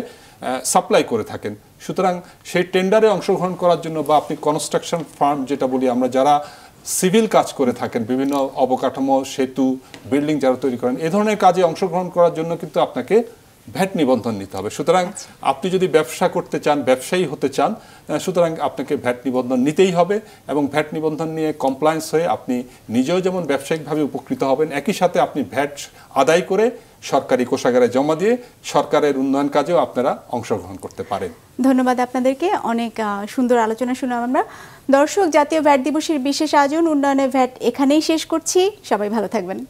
সাপ্লাই করে থাকেন। সুতরাং সেই টেন্ডারে অংশগ্রহণ করার জন্য বা আপনি কনস্ট্রাকশন ফার্ম যেটা বলি আমরা, যারা সিভিল কাজ করে থাকেন, বিভিন্ন অবকাঠামো, সেতু, বিল্ডিং যারা তৈরি করেন, এ ধরনের কাজে অংশগ্রহণ করার জন্য কিন্তু আপনাকে ভ্যাট নিবন্ধন নিতে হবে। সুতরাং আপনি যদি ব্যবসা করতে চান, ব্যবসায়ী হতে চান, সুতরাং আপনাকে ভ্যাট নিবন্ধন নিতেই হবে এবং ভ্যাট নিবন্ধন নিয়ে কমপ্লায়েন্স হয়ে আপনি নিজেও যেমন ব্যবসায়িকভাবে উপকৃত হবেন, একই সাথে আপনি ভ্যাট আদায় করে সরকারি কোষাগারে জমা দিয়ে সরকারের উন্নয়ন কাজেও আপনারা অংশগ্রহণ করতে পারেন। ধন্যবাদ আপনাদেরকে, অনেক সুন্দর আলোচনা শুনলাম আমরা। দর্শক, জাতীয় ভ্যাট দিবসের বিশেষ আয়োজন উন্নয়নে ভ্যাট এখানেই শেষ করছি। সবাই ভালো থাকবেন।